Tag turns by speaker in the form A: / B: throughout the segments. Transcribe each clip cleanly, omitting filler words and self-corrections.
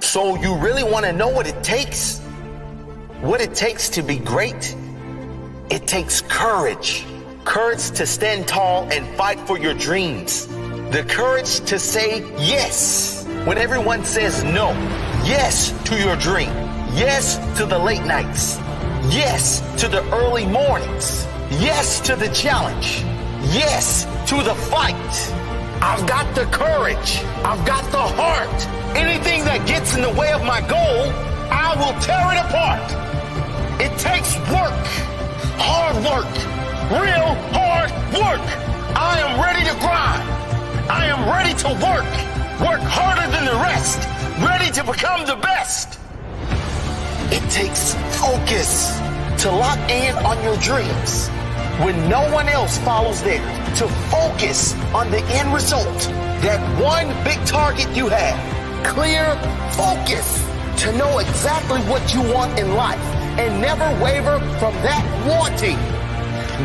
A: So you really want to know what it takes? What it takes to be great? It takes courage. Courage to stand tall and fight for your dreams. The courage to say yes when everyone says no. Yes to your dream. Yes to the late nights. Yes to the early mornings. Yes to the challenge. Yes to the fight. I've got the courage. I've got the heart. Anything that gets in the way of my goal, I will tear it apart. It takes work. Hard work. Real hard work. I am ready to grind. I am ready to work. Work harder than the rest. Ready to become the best. It takes focus to lock in on your dreams when no one else follows theirs. To focus on the end result, that one big target you have. Clear focus to know exactly what you want in life and never waver from that wanting.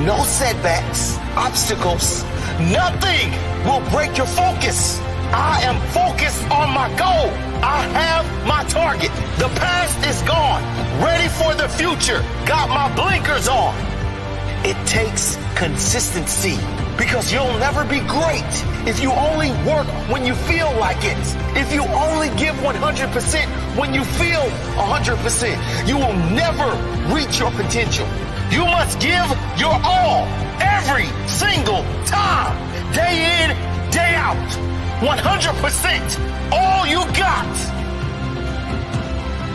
A: No setbacks, obstacles, nothing will break your focus. I am focused on my goal. I have my target. The past is gone. Ready for the future. Got my blinkers on. It takes consistency because you'll never be great if you only work when you feel like it. If you only give 100% when you feel 100%, you will never reach your potential. You must give your all every single time, day in, day out, 100%, all you got.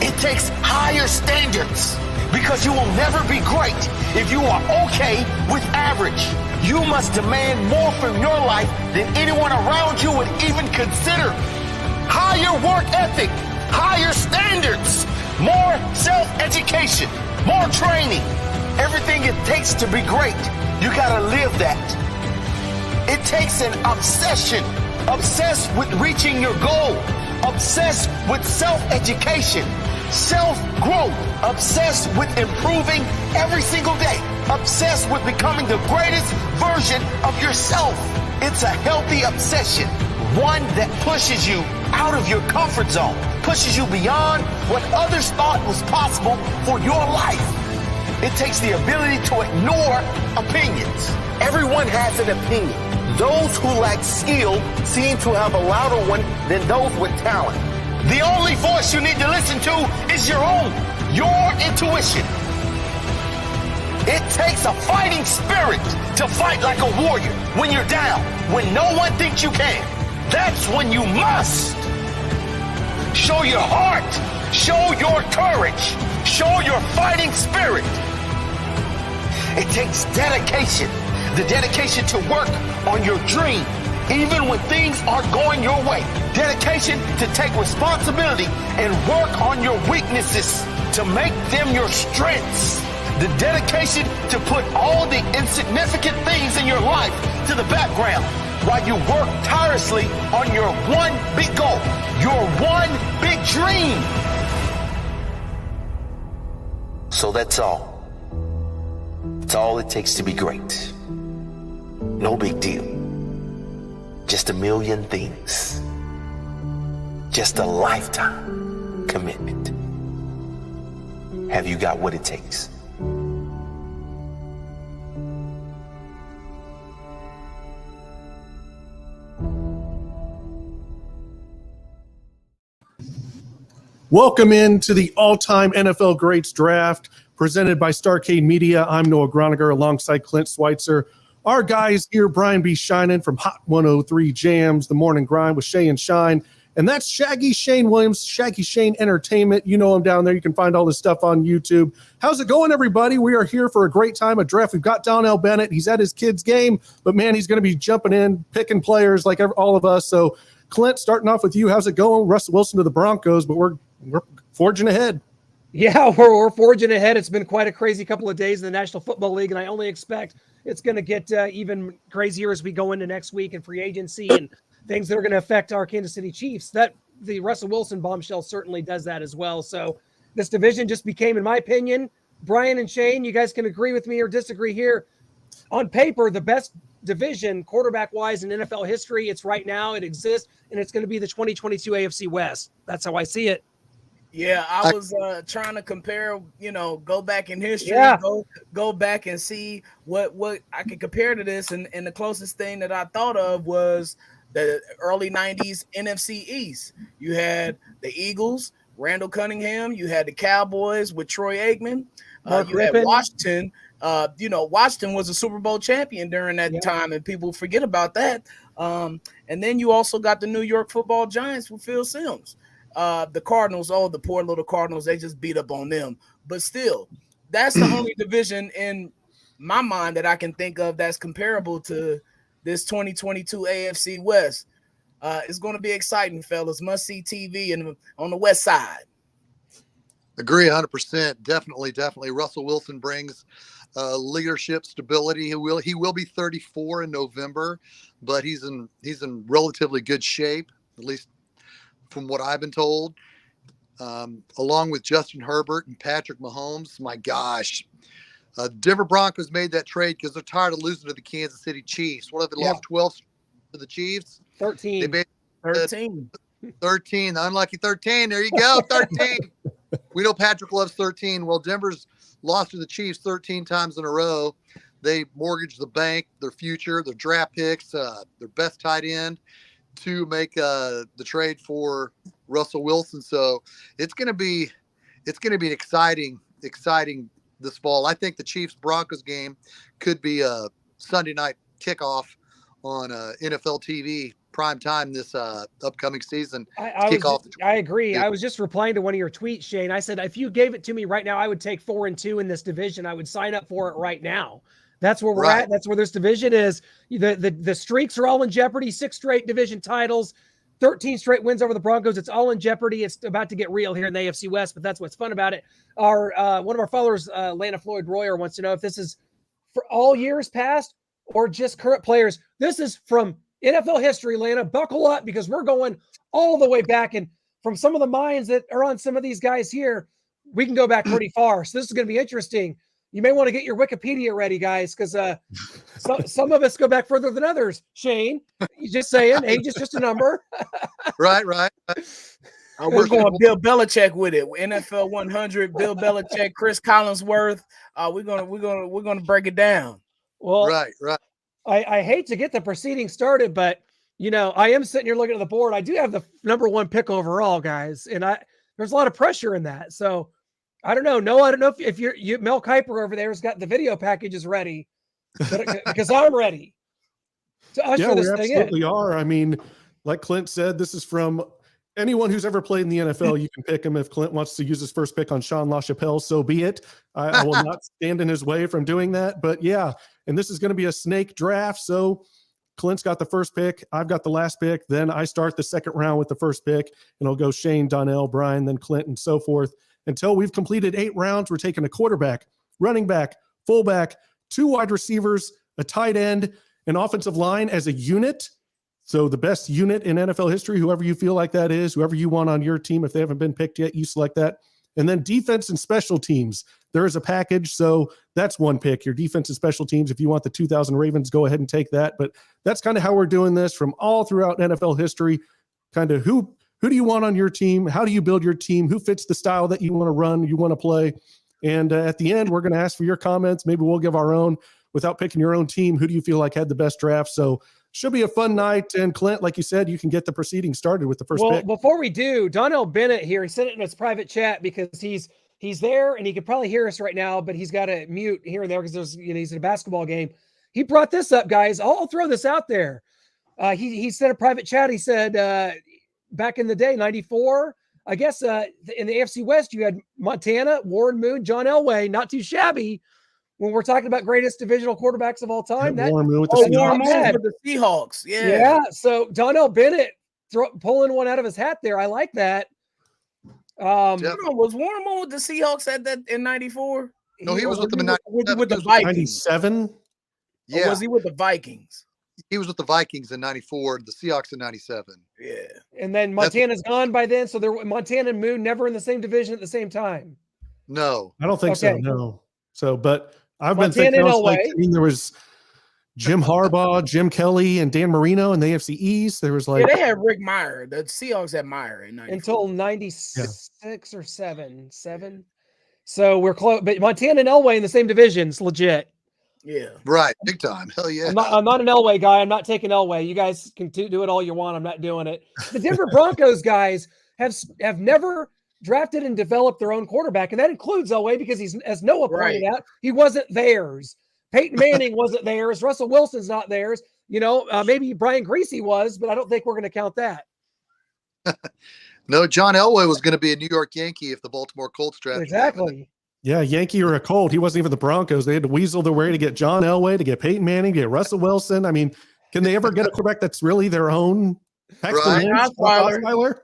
A: It takes higher standards because you will never be great if you are okay with average. You must demand more from your life than anyone around you would even consider. Higher work ethic, higher standards, more self-education, more training. Everything it takes to be great, you gotta live that. It takes an obsession. Obsessed with reaching your goal. Obsessed with self-education. Self-growth. Obsessed with improving every single day. Obsessed with becoming the greatest version of yourself. It's a healthy obsession. One that pushes you out of your comfort zone. Pushes you beyond what others thought was possible for your life. It takes the ability to ignore opinions. Everyone has an opinion. Those who lack skill seem to have a louder one than those with talent. The only voice you need to listen to is your own, your intuition. It takes a fighting spirit to fight like a warrior when you're down, when no one thinks you can. That's when you must show your heart, show your courage, show your fighting spirit. It takes dedication, the dedication to work on your dream, even when things aren't going your way. Dedication to take responsibility and work on your weaknesses to make them your strengths. The dedication to put all the insignificant things in your life to the background while you work tirelessly on your one big goal, your one big dream. So that's all. It's all it takes to be great. No big deal. Just a million things. Just a lifetime commitment. Have you got what it takes?
B: Welcome into the all-time NFL Greats Draft presented by Starcade Media. I'm Noah Gronniger alongside Clint Switzer. Our guys here, Brian B. Shynin from Hot 103 Jams, The Morning Grind with Shay and Shine. And that's Shaggy Shane Williams, Shaggy Shane Entertainment. You know him down there. You can find all this stuff on YouTube. How's it going, everybody? We are here for a great time of draft. We've got Donnell Bennett. He's at his kid's game, but, man, he's going to be jumping in, picking players like all of us. So, Clint, starting off with you, how's it going? Russell Wilson to the Broncos, but we're forging ahead.
C: Yeah, we're forging ahead. It's been quite a crazy couple of days in the National Football League, and I only expect it's going to get even crazier as we go into next week and free agency and things that are going to affect our Kansas City Chiefs. That the Russell Wilson bombshell certainly does that as well. So this division just became, in my opinion, Brian and Shane, you guys can agree with me or disagree here. On paper, the best division quarterback-wise in NFL history. It's right now. It exists, and it's going to be the 2022 AFC West. That's how I see it.
D: Yeah, I was trying to compare, go back in history,
C: Yeah.
D: go back and see what I could compare to this, and the closest thing that I thought of was the early 90s NFC East. You had the Eagles, Randall Cunningham, you had the Cowboys with Troy Aikman,
C: Mark
D: you had
C: Rippon.
D: Washington. Washington was a Super Bowl champion during that time, and people forget about that. And then you also got the New York Football Giants with Phil Simms. The Cardinals, the poor little Cardinals, they just beat up on them. But still, that's the only division in my mind that I can think of that's comparable to this 2022 AFC West. It's going to be exciting, fellas. Must-see TV and on the West Side.
E: Agree 100%. Definitely. Russell Wilson brings leadership stability. He will be 34 in November, but he's in relatively good shape, at least from what I've been told, along with Justin Herbert and Patrick Mahomes. My gosh. Denver Broncos made that trade because they're tired of losing to the Kansas City Chiefs. What have they lost 12 to the Chiefs?
C: 13.
E: They
D: 13.
E: 13. The unlucky 13. There you go. 13. We know Patrick loves 13. Well, Denver's lost to the Chiefs 13 times in a row. They mortgaged the bank, their future, their draft picks, their best tight end, to make the trade for Russell Wilson. So it's going to be an exciting this fall. I think the Chiefs Broncos game could be a Sunday night kickoff on NFL TV prime time this upcoming season.
C: I agree. I was just replying to one of your tweets, Shane. I said, if you gave it to me right now, I would take 4-2 in this division. I would sign up for it right now. That's where we're at. That's where this division is. The streaks are all in jeopardy. 6 straight division titles, 13 straight wins over the Broncos. It's all in jeopardy. It's about to get real here in the AFC West, but that's what's fun about it. One of our followers, Lana Floyd Royer, wants to know if this is for all years past or just current players. This is from NFL history, Lana. Buckle up, because we're going all the way back. And from some of the minds that are on some of these guys here, we can go back pretty far. So this is going to be interesting. You may want to get your Wikipedia ready, guys, because some of us go back further than others. Shane, you just saying, age is just a number.
E: Right.
D: We're going Bill Belichick with it. NFL 100, Bill Belichick, Chris Collinsworth. We're gonna break it down.
C: Well,
E: right.
C: I hate to get the proceedings started, but I am sitting here looking at the board. I do have the number 1 pick overall, guys, and there's a lot of pressure in that. So I don't know. No, I don't know if Mel Kiper over there has got the video packages ready, because I'm ready to usher this thing in.
B: We absolutely are. I mean, like Clint said, this is from anyone who's ever played in the NFL. You can pick him. If Clint wants to use his first pick on Sean LaChapelle, so be it. I will not stand in his way from doing that. But yeah, and this is going to be a snake draft. So Clint's got the first pick. I've got the last pick. Then I start the second round with the first pick, and it'll go Shane, Donnell, Brian, then Clint, and so forth. Until we've completed 8 rounds, we're taking a quarterback, running back, fullback, 2 wide receivers, a tight end, an offensive line as a unit. So the best unit in NFL history, whoever you feel like that is, whoever you want on your team, if they haven't been picked yet, you select that. And then defense and special teams. There is a package, so that's 1 pick. Your defense and special teams, if you want the 2000 Ravens, go ahead and take that. But that's kind of how we're doing this from all throughout NFL history. Kind of who do you want on your team? How do you build your team? Who fits the style that you want to run, you want to play? And at the end, we're going to ask for your comments. Maybe we'll give our own without picking your own team. Who do you feel like had the best draft? So should be a fun night. And Clint, like you said, you can get the proceedings started with the first pick.
C: Before we do, Donnell Bennett here, he sent it in his private chat because he's there and he could probably hear us right now, but he's got to mute here and there because there's he's in a basketball game. He brought this up, guys. I'll throw this out there. He sent a private chat. He said back in the day, 94, I guess in the AFC West, you had Montana, Warren Moon, John Elway, not too shabby. When we're talking about greatest divisional quarterbacks of all time,
B: Warren Moon with the
D: Seahawks.
C: Yeah. So Donnell Bennett pulling one out of his hat there. I like that.
D: Was Warren Moon with the Seahawks at that in 94?
E: No, he was with them in
D: with the Vikings.
B: 97.
D: Yeah. Or was he with the Vikings?
E: He was with the Vikings in 94, the Seahawks in 97.
D: Yeah.
C: And then Montana's gone by then. So Montana and Moon never in the same division at the same time.
E: No.
B: I don't think so. No. So, but I've been
C: Montana
B: thinking there was Jim Harbaugh, Jim Kelly, and Dan Marino in the AFC East. There was like
D: they had Rick Meyer. The Seahawks had Meyer in 94.
C: Until 96 or 7. So we're close. But Montana and Elway in the same division's legit.
D: Yeah.
E: Right. Big time. Hell yeah.
C: I'm not an Elway guy. I'm not taking Elway. You guys can do it all you want. I'm not doing it. The Denver Broncos guys have never drafted and developed their own quarterback, and that includes Elway because he's, as Noah pointed out, he wasn't theirs. Peyton Manning wasn't theirs. Russell Wilson's not theirs. Maybe Brian Greasy was, but I don't think we're going to count that.
E: No, John Elway was going to be a New York Yankee if the Baltimore Colts drafted him.
C: Exactly.
B: Yeah, Yankee or a Colt. He wasn't even the Broncos. They had to weasel their way to get John Elway, to get Peyton Manning, to get Russell Wilson. I mean, can they ever get a quarterback that's really their own?
E: Right.
B: Osweiler?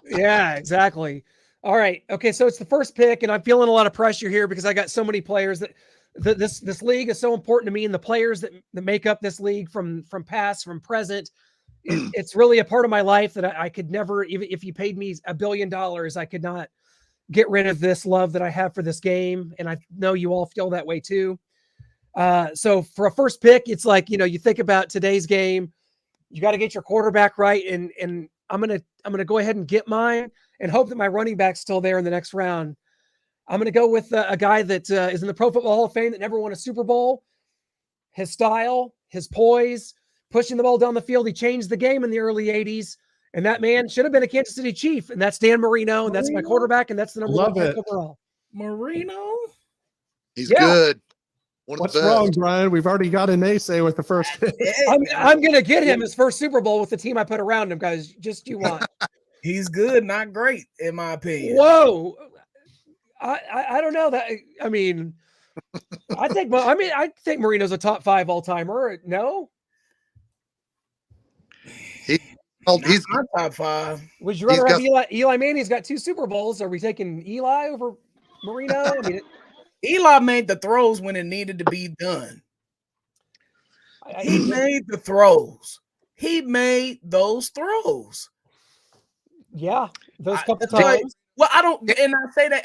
C: Yeah, exactly. All right. Okay, so it's the first pick, and I'm feeling a lot of pressure here because I got so many players that this league is so important to me, and the players that make up this league from past, from present, it's really a part of my life that I could never, even if you paid me $1 billion, I could not get rid of this love that I have for this game. And I know you all feel that way too. So for a first pick, it's like, you think about today's game, you got to get your quarterback right. And I'm going to go ahead and get mine and hope that my running back's still there in the next round. I'm going to go with a guy that is in the Pro Football Hall of Fame that never won a Super Bowl. His style, his poise, pushing the ball down the field. He changed the game in the early 80s. And that man should have been a Kansas City Chief. And that's Dan Marino. And that's my quarterback. And that's the number one pick overall.
D: Marino?
E: He's good.
B: What's wrong, Brian? We've already got an naysay with the first pick.
C: I'm going to get him his first Super Bowl with the team I put around him, guys. Just you watch.
D: He's good, not great, in my opinion.
C: Whoa. I don't know that. I mean, I think Marino's a top 5 all-timer. No?
E: He's
D: not top 5.
C: Would you rather have Eli Manning's got 2 Super Bowls? Are we taking Eli over Marino? I mean,
D: Eli made the throws when it needed to be done. He made the throws. He made those throws.
C: Yeah, those couple times.
D: Well, I don't, and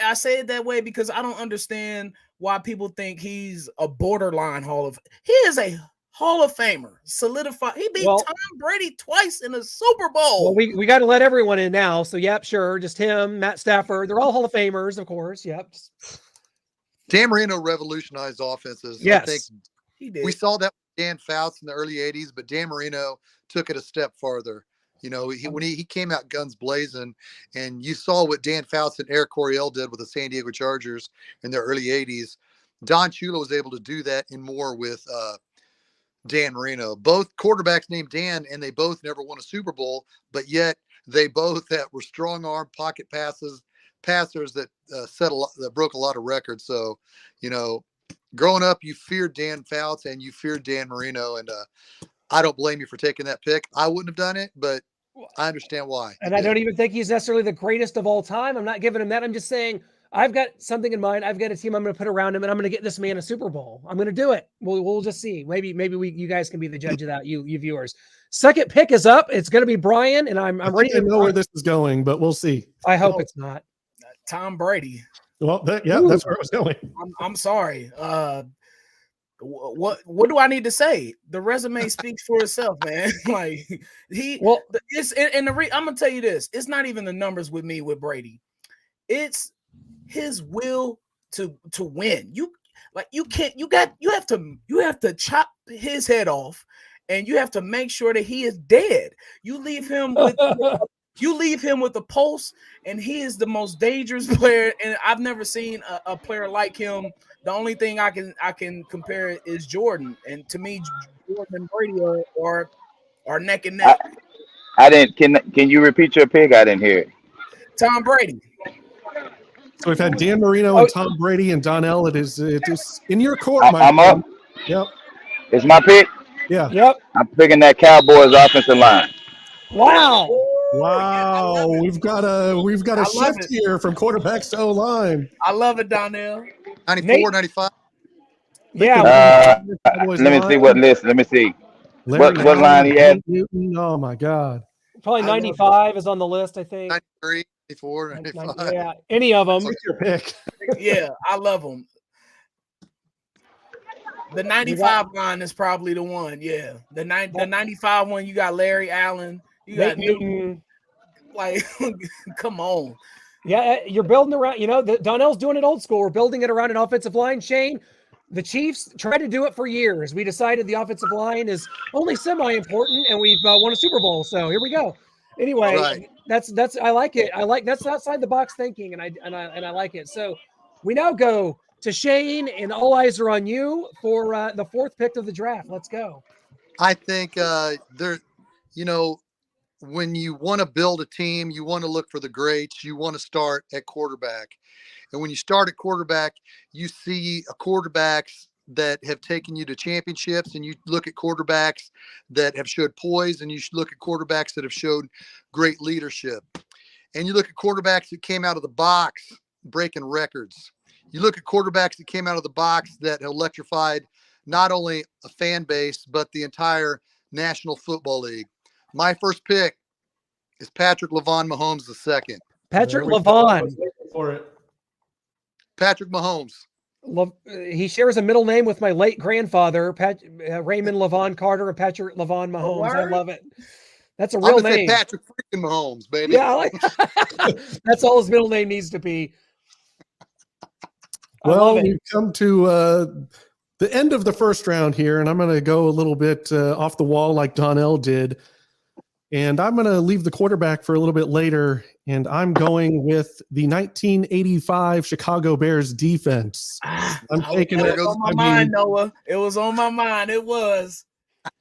D: I say it that way because I don't understand why people think he's a borderline he is a Hall of Famer, solidified. He beat Tom Brady twice in a Super Bowl.
C: Well, we got to let everyone in now. So, yep, sure. Just him, Matt Stafford. They're all Hall of Famers, of course. Yep.
E: Dan Marino revolutionized offenses.
C: Yes.
E: I think
D: he did.
E: We saw that with Dan Fouts in the early 80s, but Dan Marino took it a step farther. When he came out guns blazing, and you saw what Dan Fouts and Eric Coryell did with the San Diego Chargers in the early 80s, Don Shula was able to do that and more with Dan Marino. Both quarterbacks named Dan, and they both never won a Super Bowl, but yet they both were strong arm pocket passers that that broke a lot of records. So, growing up, you feared Dan Fouts and you feared Dan Marino, and I don't blame you for taking that pick. I wouldn't have done it, but I understand why.
C: And I don't even think he's necessarily the greatest of all time. I'm not giving him that. I'm just saying I've got something in mind. I've got a team I'm going to put around him, and I'm going to get this man a Super Bowl. I'm going to do it. We'll just see. Maybe you guys can be the judge of that, you viewers. Second pick is up. It's going to be Brian, and I'm ready to
B: know where this is going, but we'll see.
C: I hope it's not
D: Tom Brady.
B: Well, that's where I was going.
D: I'm sorry. What do I need to say? The resume speaks for itself, man. I'm gonna tell you this. It's not even the numbers with me with Brady. It's his will to win. You have to chop his head off, and you have to make sure that he is dead. You leave him with a pulse, and he is the most dangerous player. And I've never seen a player like him. The only thing I can compare is Jordan, and to me, Jordan and Brady are neck and neck.
F: I didn't. Can you repeat your pick? I didn't hear it.
D: Tom Brady.
B: So we've had Dan Marino and Tom Brady and Donnell. It is in your court.
F: I'm up.
B: Yep.
F: It's my pick.
B: Yeah.
C: Yep.
F: I'm picking that Cowboys offensive line.
C: Wow.
B: We've got a shift here from quarterbacks to O-line.
D: I love it, Donnell.
E: 94, 95.
C: Yeah.
F: Let me see what list. Let me see. What line he had?
B: Oh my God.
C: Probably 95 is on the list, I think.
E: 93, 94, 95.
C: Yeah, any of them.
B: What's your pick?
D: Yeah, I love them. The 95 line is probably the one. Yeah. The 95 one, you got Larry Allen. You got Newton. Like, come on.
C: Yeah, you're building around, Donnell's doing it old school. We're building it around an offensive line. Shane, the Chiefs tried to do it for years. We decided the offensive line is only semi-important, and we've won a Super Bowl. So here we go. Anyway, that's I like it. That's outside the box thinking, and I like it. So we now go to Shane, and all eyes are on you for the fourth pick of the draft. Let's go.
E: I think when you want to build a team, you want to look for the greats. You want to start at quarterback. And when you start at quarterback, you see quarterbacks that have taken you to championships, and you look at quarterbacks that have showed poise, and you should look at quarterbacks that have showed great leadership. And you look at quarterbacks that came out of the box breaking records. You look at quarterbacks that came out of the box that electrified not only a fan base, but the entire National Football League. My first pick is Patrick LaVon Mahomes II.
C: Patrick LaVon.
E: Patrick Mahomes.
C: He shares a middle name with my late grandfather, Raymond LaVon Carter, and Patrick LaVon Mahomes. I love it. That's a real name.
E: Patrick freaking Mahomes, baby.
C: Yeah, that's all his middle name needs to be.
B: Well, we've come to the end of the first round here, and I'm going to go a little bit off the wall like Donnell did. And I'm going to leave the quarterback for a little bit later, and I'm going with the 1985 Chicago Bears defense. I'm taking it.
D: It was on my mind, Noah. It was on my mind. It was.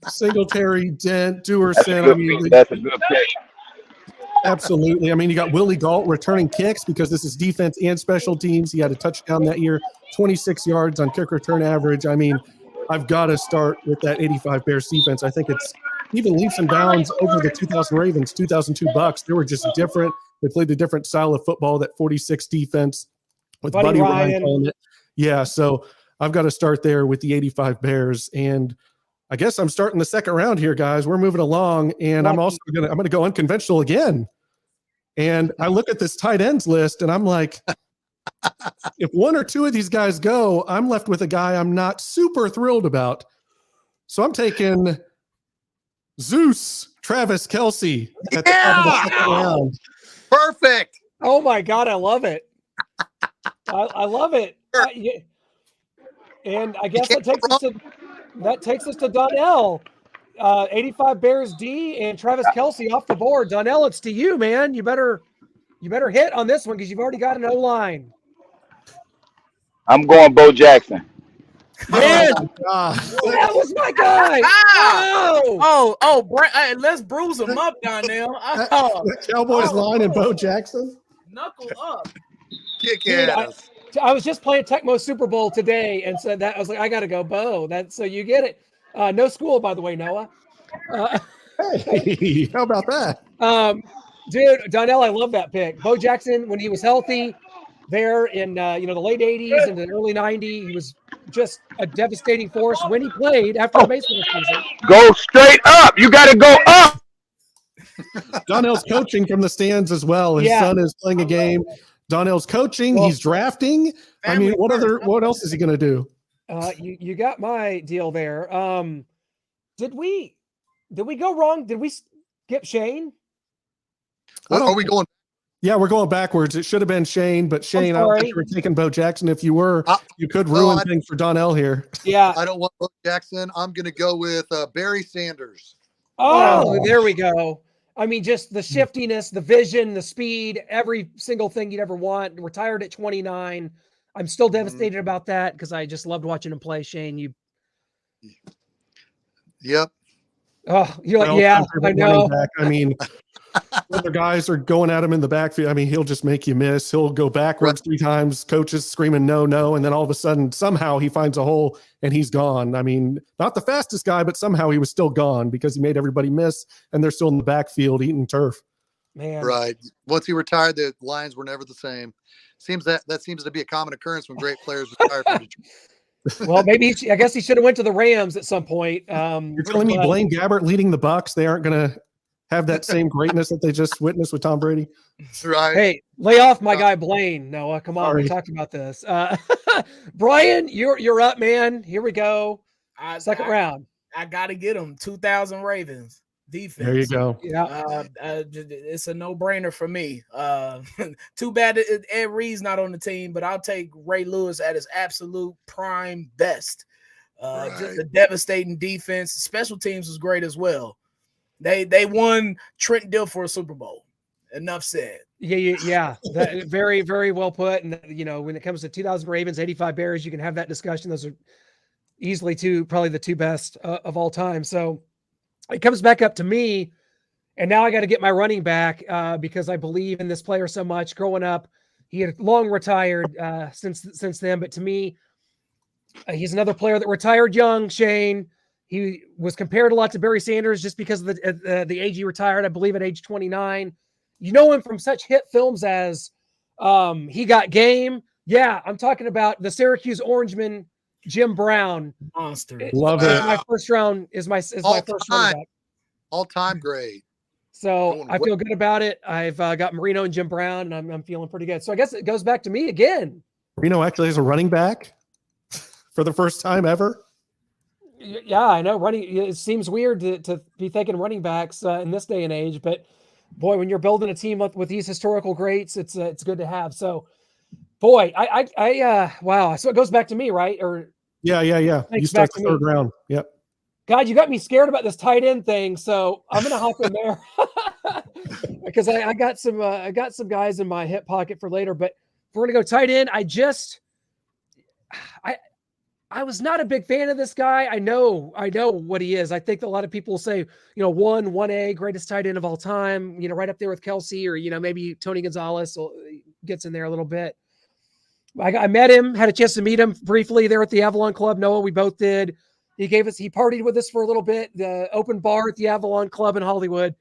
B: Singletary, Dent, Duerson.
F: That's a good pick.
B: Absolutely. I mean, you got Willie Gault returning kicks because this is defense and special teams. He had a touchdown that year, 26 yards on kick return average. I mean, I've got to start with that 85 Bears defense. I think it's even leaps and bounds over the 2000 Ravens, 2002 Bucks. They were just different. They played a different style of football, that 46 defense with Buddy Ryan on it. Yeah, so I've got to start there with the 85 Bears. And I guess I'm starting the second round here, guys. We're moving along, and I'm also going to go unconventional again. And I look at this tight ends list, and I'm like, if one or two of these guys go, I'm left with a guy I'm not super thrilled about. So I'm taking Zeus Travis Kelce at the top of the second round.
E: Perfect.
C: Oh my God, I love it. I love it. And I guess that takes us to Donnell. 85 Bears D and Travis Kelce off the board. Donnell, it's to you, man. You better hit on this one because you've already got an O-line.
F: I'm going Bo Jackson.
C: Man, that was my guy.
D: Hey, let's bruise him up, Donnell.
B: Cowboys line and Bo Jackson.
D: Knuckle up.
E: Kick ass.
C: I was just playing Tecmo Super Bowl today, and so that I was like, I got to go Bo. So you get it. No school, by the way, Noah.
B: Hey, how about that?
C: Dude, Donnell, I love that pick. Bo Jackson, when he was healthy there in the late 80s and the early 90s, he was just a devastating force when he played after the baseball season.
F: Go straight up. You got to go up.
B: Donnell's coaching from the stands as well. His son is playing a game. Donnell's coaching. He's drafting. I mean, what else is he going to do?
C: You got my deal there. Did we go wrong? Did we skip Shane?
E: Are we going?
B: Yeah, we're going backwards. It should have been Shane, but Shane, I don't think you were taking Bo Jackson. If you were, you could ruin things for Donnell here.
C: Yeah.
E: I don't want Bo Jackson. I'm going to go with Barry Sanders.
C: Oh, there we go. I mean, just the shiftiness, the vision, the speed, every single thing you'd ever want. Retired at 29. I'm still devastated about that because I just loved watching him play. Shane,
E: Yep.
C: Oh, you're like, yeah, I know.
B: I mean, other guys are going at him in the backfield. I mean, he'll just make you miss. He'll go backwards 3 times. Coaches screaming, no, no. And then all of a sudden, somehow he finds a hole and he's gone. I mean, not the fastest guy, but somehow he was still gone because he made everybody miss and they're still in the backfield eating turf.
C: Man.
E: Right. Once he retired, the Lions were never the same. Seems that seems to be a common occurrence when great players retire from Detroit.
C: Well, maybe I guess he should have went to the Rams at some point.
B: You're telling me Blaine Gabbert leading the Bucs, they aren't going to have that same greatness that they just witnessed with Tom Brady?
E: That's right.
C: Hey, lay off my guy Blaine. Noah, come on, we talked about this. Brian, you're up, man. Here we go. Second round.
D: I gotta get him. 2000 Ravens defense.
B: There you go.
C: Yeah,
D: it's a no-brainer for me. Too bad Ed Reed's not on the team, but I'll take Ray Lewis at his absolute prime best. Just a devastating defense. Special teams was great as well. They won Trent Dilfer a Super Bowl. Enough said.
C: Yeah. That, very, very well put. And when it comes to 2000 Ravens, 85 Bears, you can have that discussion. Those are easily probably the two best of all time. So it comes back up to me, and now I got to get my running back because I believe in this player so much. Growing up, he had long retired since then, but to me, he's another player that retired young. Shane, he was compared a lot to Barry Sanders just because of the age he retired. I believe at age 29. You know him from such hit films as He Got Game. Yeah, I'm talking about the Syracuse Orangeman. Jim Brown,
D: monster.
B: Love it.
C: My first round is my first running back.
E: All-time great.
C: So I feel good about it. I've got Marino and Jim Brown, and I'm feeling pretty good. So I guess it goes back to me again.
B: Marino actually has a running back for the first time ever.
C: Yeah, I know. It seems weird to be thinking running backs in this day and age, but boy, when you're building a team with these historical greats, it's good to have. So. Boy, wow. So it goes back to me, right? Or
B: yeah. You start the third round. Yep.
C: God, you got me scared about this tight end thing. So I'm gonna hop in there because I got some guys in my hip pocket for later. But if we're gonna go tight end, I was not a big fan of this guy. I know what he is. I think that a lot of people will say, 1A greatest tight end of all time. Right up there with Kelsey or maybe Tony Gonzalez gets in there a little bit. I met him, had a chance to meet him briefly there at the Avalon Club. Noah, we both did. He partied with us for a little bit, the open bar at the Avalon Club in Hollywood.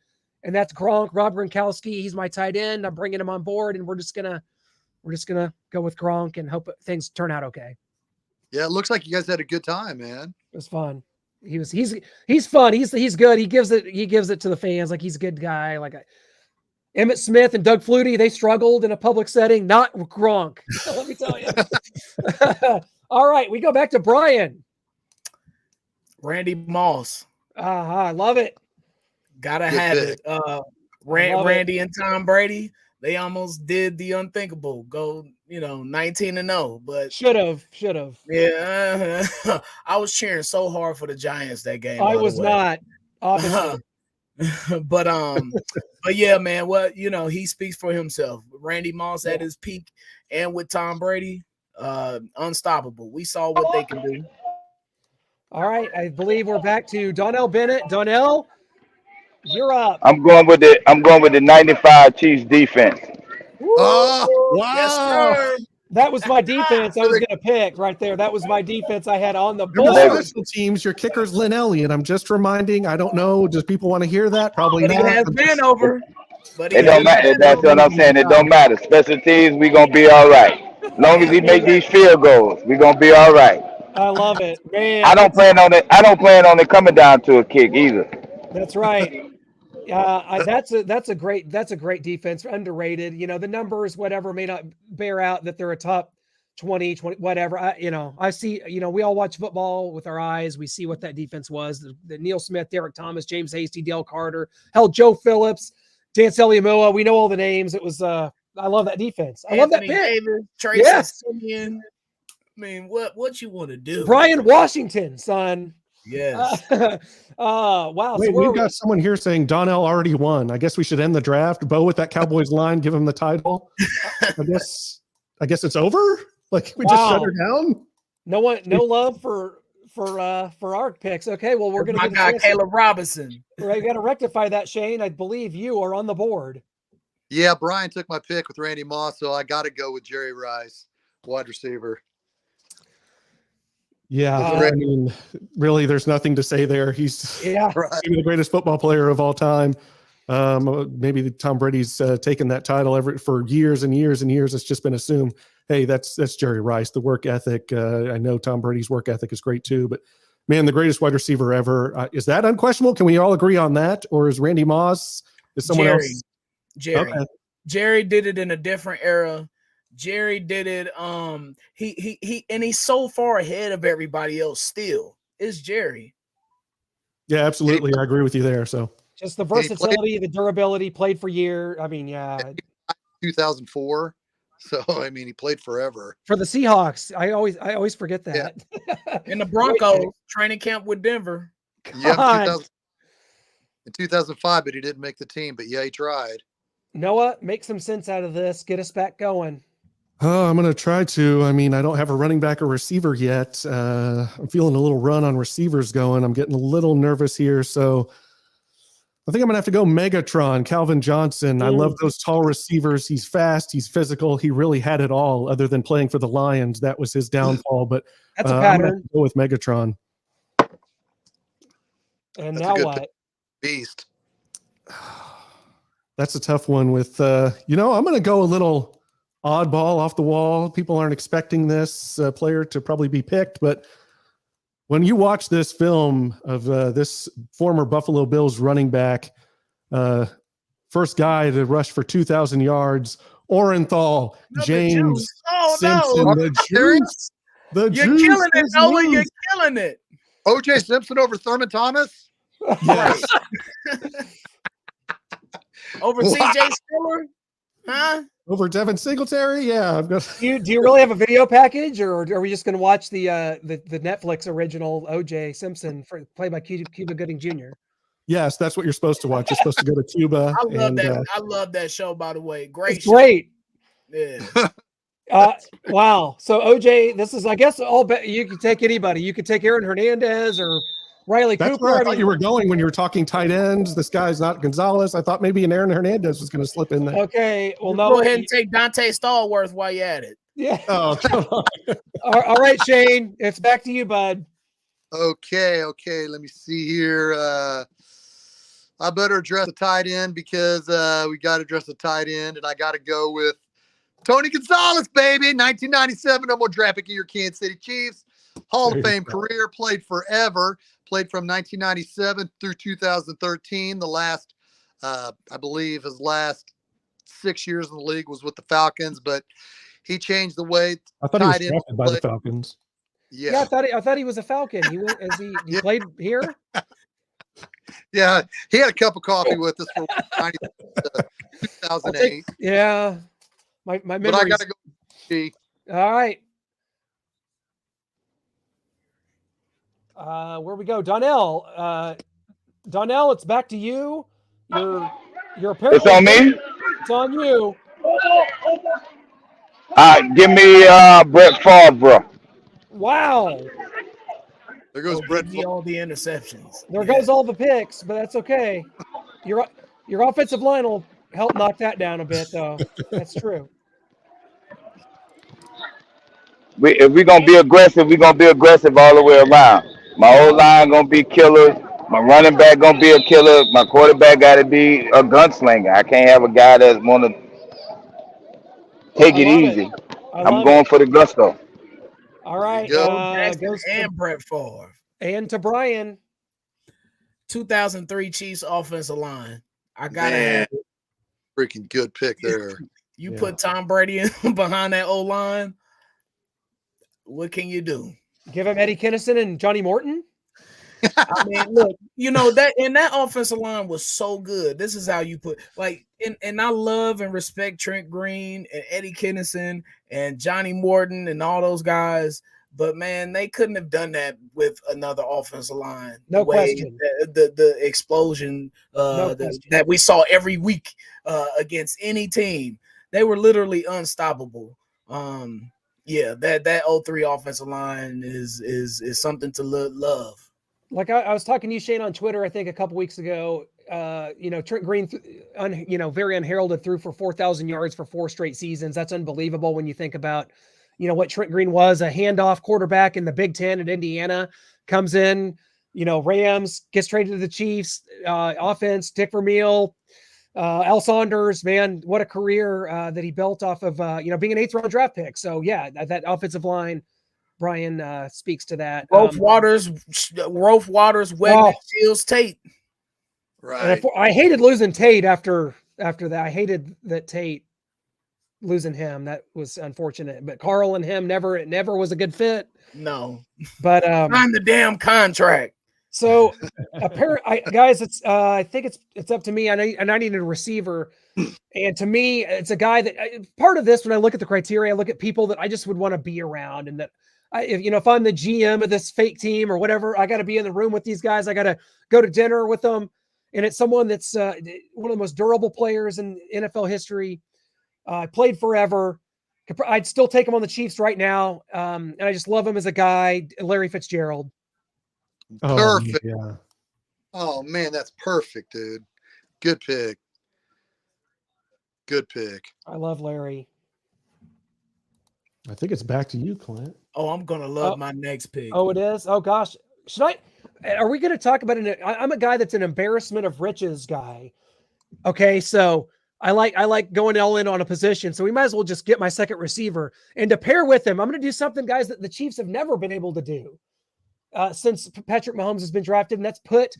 C: And that's Gronk, Rob Gronkowski. He's my tight end. I'm bringing him on board, and we're just going to go with Gronk and hope things turn out okay.
E: Yeah, it looks like you guys had a good time, man.
C: It was fun. He's fun. He's good. He gives it to the fans. Like, he's a good guy. Like, Emmitt Smith and Doug Flutie, they struggled in a public setting, not Gronk. Let me tell you. All right, we go back to Brian.
D: Randy Moss.
C: I love it.
D: Gotta have it. Randy and Tom Brady, they almost did the unthinkable. Go, 19-0, but
C: should have.
D: Yeah, I was cheering so hard for the Giants that game.
C: I was not, obviously.
D: but yeah, man. Well, he speaks for himself. Randy Moss at his peak, and with Tom Brady, unstoppable. We saw what they can do.
C: All right, I believe we're back to Donnell Bennett. Donnell, you're up.
F: I'm going with the 95 Chiefs defense.
E: Oh, wow.
D: Yes, sir.
C: That was my defense I was going to pick right there. That was my defense I had on the
B: Your
C: board.
B: special teams, your kicker's Lynn Elliott. I'm just reminding. I don't know. Does people want to hear that? Probably
D: But
B: not.
D: he has been over. But
F: It don't matter. That's what I'm saying. It don't matter. Special teams, we gonna be all right. As long as he make these field goals, we gonna be all right.
C: I love it, man.
F: I don't plan on it coming down to a kick either.
C: That's right. That's a great defense. Underrated. The numbers, whatever, may not bear out that they're a top 20, whatever. I see. We all watch football with our eyes. We see what that defense was. The Neil Smith, Derek Thomas, James Hasty, Dale Carter, Joe Phillips, Dan Seliamua. We know all the names. It was. I love that defense. I love that pick.
D: Davis, Tracy Simeon. I mean, what you want to do?
C: Brian Washington, son.
D: Yes.
C: Wow.
B: Wait, we've got someone here saying Donnell already won. I guess we should end the draft. Bo with that Cowboys line, give him the title. I guess it's over. Like, we just shut her down.
C: No love for our picks. Okay, well, we're gonna get
D: Caleb Robinson.
C: Right, we got to rectify that, Shane. I believe you are on the board.
E: Yeah, Brian took my pick with Randy Moss, so I got to go with Jerry Rice, wide receiver.
B: Yeah, I mean, really, there's nothing to say there. He's maybe the greatest football player of all time. Maybe Tom Brady's taken that title for years and years and years. It's just been assumed, hey, that's Jerry Rice. The work ethic. I know Tom Brady's work ethic is great too, but man, the greatest wide receiver ever. Is that unquestionable? Can we all agree on that? Or is Randy Moss? Is someone else?
D: Jerry.
B: Okay.
D: Jerry did it in a different era. Jerry did it. He's so far ahead of everybody else still. It's Jerry.
B: Yeah, absolutely. I agree with you there. So
C: just the versatility, the durability, played for years. I mean, yeah.
E: 2004. So I mean, he played forever
C: for the Seahawks. I always forget that.
D: Yeah. In the Broncos training camp with Denver.
E: Yeah, in 2005, but he didn't make the team. But yeah, he tried.
C: Noah, make some sense out of this. Get us back going.
B: Oh, I'm going to try to. I mean, I don't have a running back or receiver yet. I'm feeling a little run on receivers going. I'm getting a little nervous here. So I think I'm going to have to go Megatron, Calvin Johnson. I love those tall receivers. He's fast. He's physical. He really had it all other than playing for the Lions. That was his downfall. But
C: that's a
B: I'm
C: pattern.
B: going to go with Megatron.
C: And
E: that's
C: now what?
E: Beast.
B: That's a tough one with, I'm going to go a little oddball off the wall. People aren't expecting this player to probably be picked, but when you watch this film of this former Buffalo Bills running back, first guy to rush for 2,000 yards, Orenthal, James Simpson,
E: no.
B: the juice.
D: You're killing it, Noah. You're killing it.
E: O.J. Simpson over Thurman Thomas?
B: Yes.
D: Over C.J. Spiller? Huh?
B: Over Devin Singletary? Yeah. I've got...
C: Do you really have a video package, or are we just going to watch the Netflix original O.J. Simpson played by Cuba Gooding Jr.?
B: Yes, that's what you're supposed to watch. You're supposed to go to Cuba.
D: I love that. I love that show, by the way. Great.
C: It's great.
D: Yeah.
C: Wow. So OJ, this is, I guess, you can take anybody. You could take Aaron Hernandez or Riley
B: That's
C: Cooper.
B: where I thought you were going when you were talking tight ends. This guy's not Gonzalez. I thought maybe an Aaron Hernandez was going to slip in there.
C: Okay. Well, no.
D: Go ahead and take Dante Stallworth while you're at it.
C: Yeah.
B: Oh, come on.
C: All right, Shane. It's back to you, bud.
E: Okay. Let me see here. I better address the tight end because we got to address the tight end, and I got to go with Tony Gonzalez, baby. 1997, number one draft pick of your Kansas City Chiefs. Hall of Fame career, played forever. Played from 1997 through 2013. The last, I believe, his last 6 years in the league was with the Falcons, but he changed the way.
B: I thought he was drafted by the Falcons.
E: Yeah,
C: I thought he was a Falcon. He went as he played here.
E: Yeah, he had a cup of coffee with us from 2008.
C: Yeah, my memories.
E: But I gotta go.
C: All right. Where we go, Donnell? Donnell, it's back to you. You're apparently.
F: It's on me.
C: It's on you.
F: All right, give me Brett Favre.
C: Wow.
E: There goes Brett.
D: All the interceptions.
C: There goes all the picks, but that's okay. Your offensive line will help knock that down a bit, though. That's true.
F: If we're gonna be aggressive, we're gonna be aggressive all the way around. My old line gonna be killer. My running back gonna be a killer. My quarterback got to be a gunslinger. I can't have a guy that's gonna take it easy. I'm going for the gusto.
C: All right.
D: Goes and Brett Favre.
C: And to Brian.
D: 2003 Chiefs offensive line. I gotta have it.
E: Freaking good pick there.
D: You put Tom Brady in behind that O line. What can you do?
C: Give him Eddie Kennison and Johnny Morton.
D: I mean, look, that offensive line was so good. This is how you put and I love and respect Trent Green and Eddie Kennison and Johnny Morton and all those guys. But man, they couldn't have done that with another offensive line.
C: No question.
D: The explosion that we saw every week against any team. They were literally unstoppable. That 03 offensive line is something to love.
C: Like I was talking to you, Shane, on Twitter, I think a couple weeks ago. Trent Green, very unheralded, threw for 4,000 yards for 4 straight seasons. That's unbelievable when you think about, what Trent Green was, a handoff quarterback in the Big Ten at Indiana, comes in, Rams, gets traded to the Chiefs, offense, Dick Vermeil, Al Saunders, man, what a career that he built off of, being an 8th round draft pick. So yeah, that offensive line Brian speaks to that.
D: Rolf Waters, Wegman, Shields, Tate.
E: Right.
C: I hated losing Tate after that. I hated that Tate losing him. That was unfortunate. But Carl and him it never was a good fit.
D: No.
C: But
D: sign the damn contract.
C: So apparently, guys, it's I think it's up to me. I need a receiver, and to me, it's a guy that part of this. When I look at the criteria, I look at people that I just would want to be around, and that if I'm the GM of this fake team or whatever, I got to be in the room with these guys. I got to go to dinner with them, and it's someone that's one of the most durable players in NFL history. Played forever. I'd still take him on the Chiefs right now, and I just love him as a guy, Larry Fitzgerald.
E: Perfect.
B: Yeah.
E: Oh man, that's perfect, dude. Good pick. Good pick.
C: I love Larry.
B: I think it's back to you, Clint.
D: Oh, I'm gonna love my next pick.
C: Oh, it is. Oh gosh, are we going to talk about it? I'm a guy that's an embarrassment of riches guy. Okay, so I like going all in on a position. So we might as well just get my second receiver, and to pair with him, I'm going to do something, guys, that the Chiefs have never been able to do. Since Patrick Mahomes has been drafted, and that's put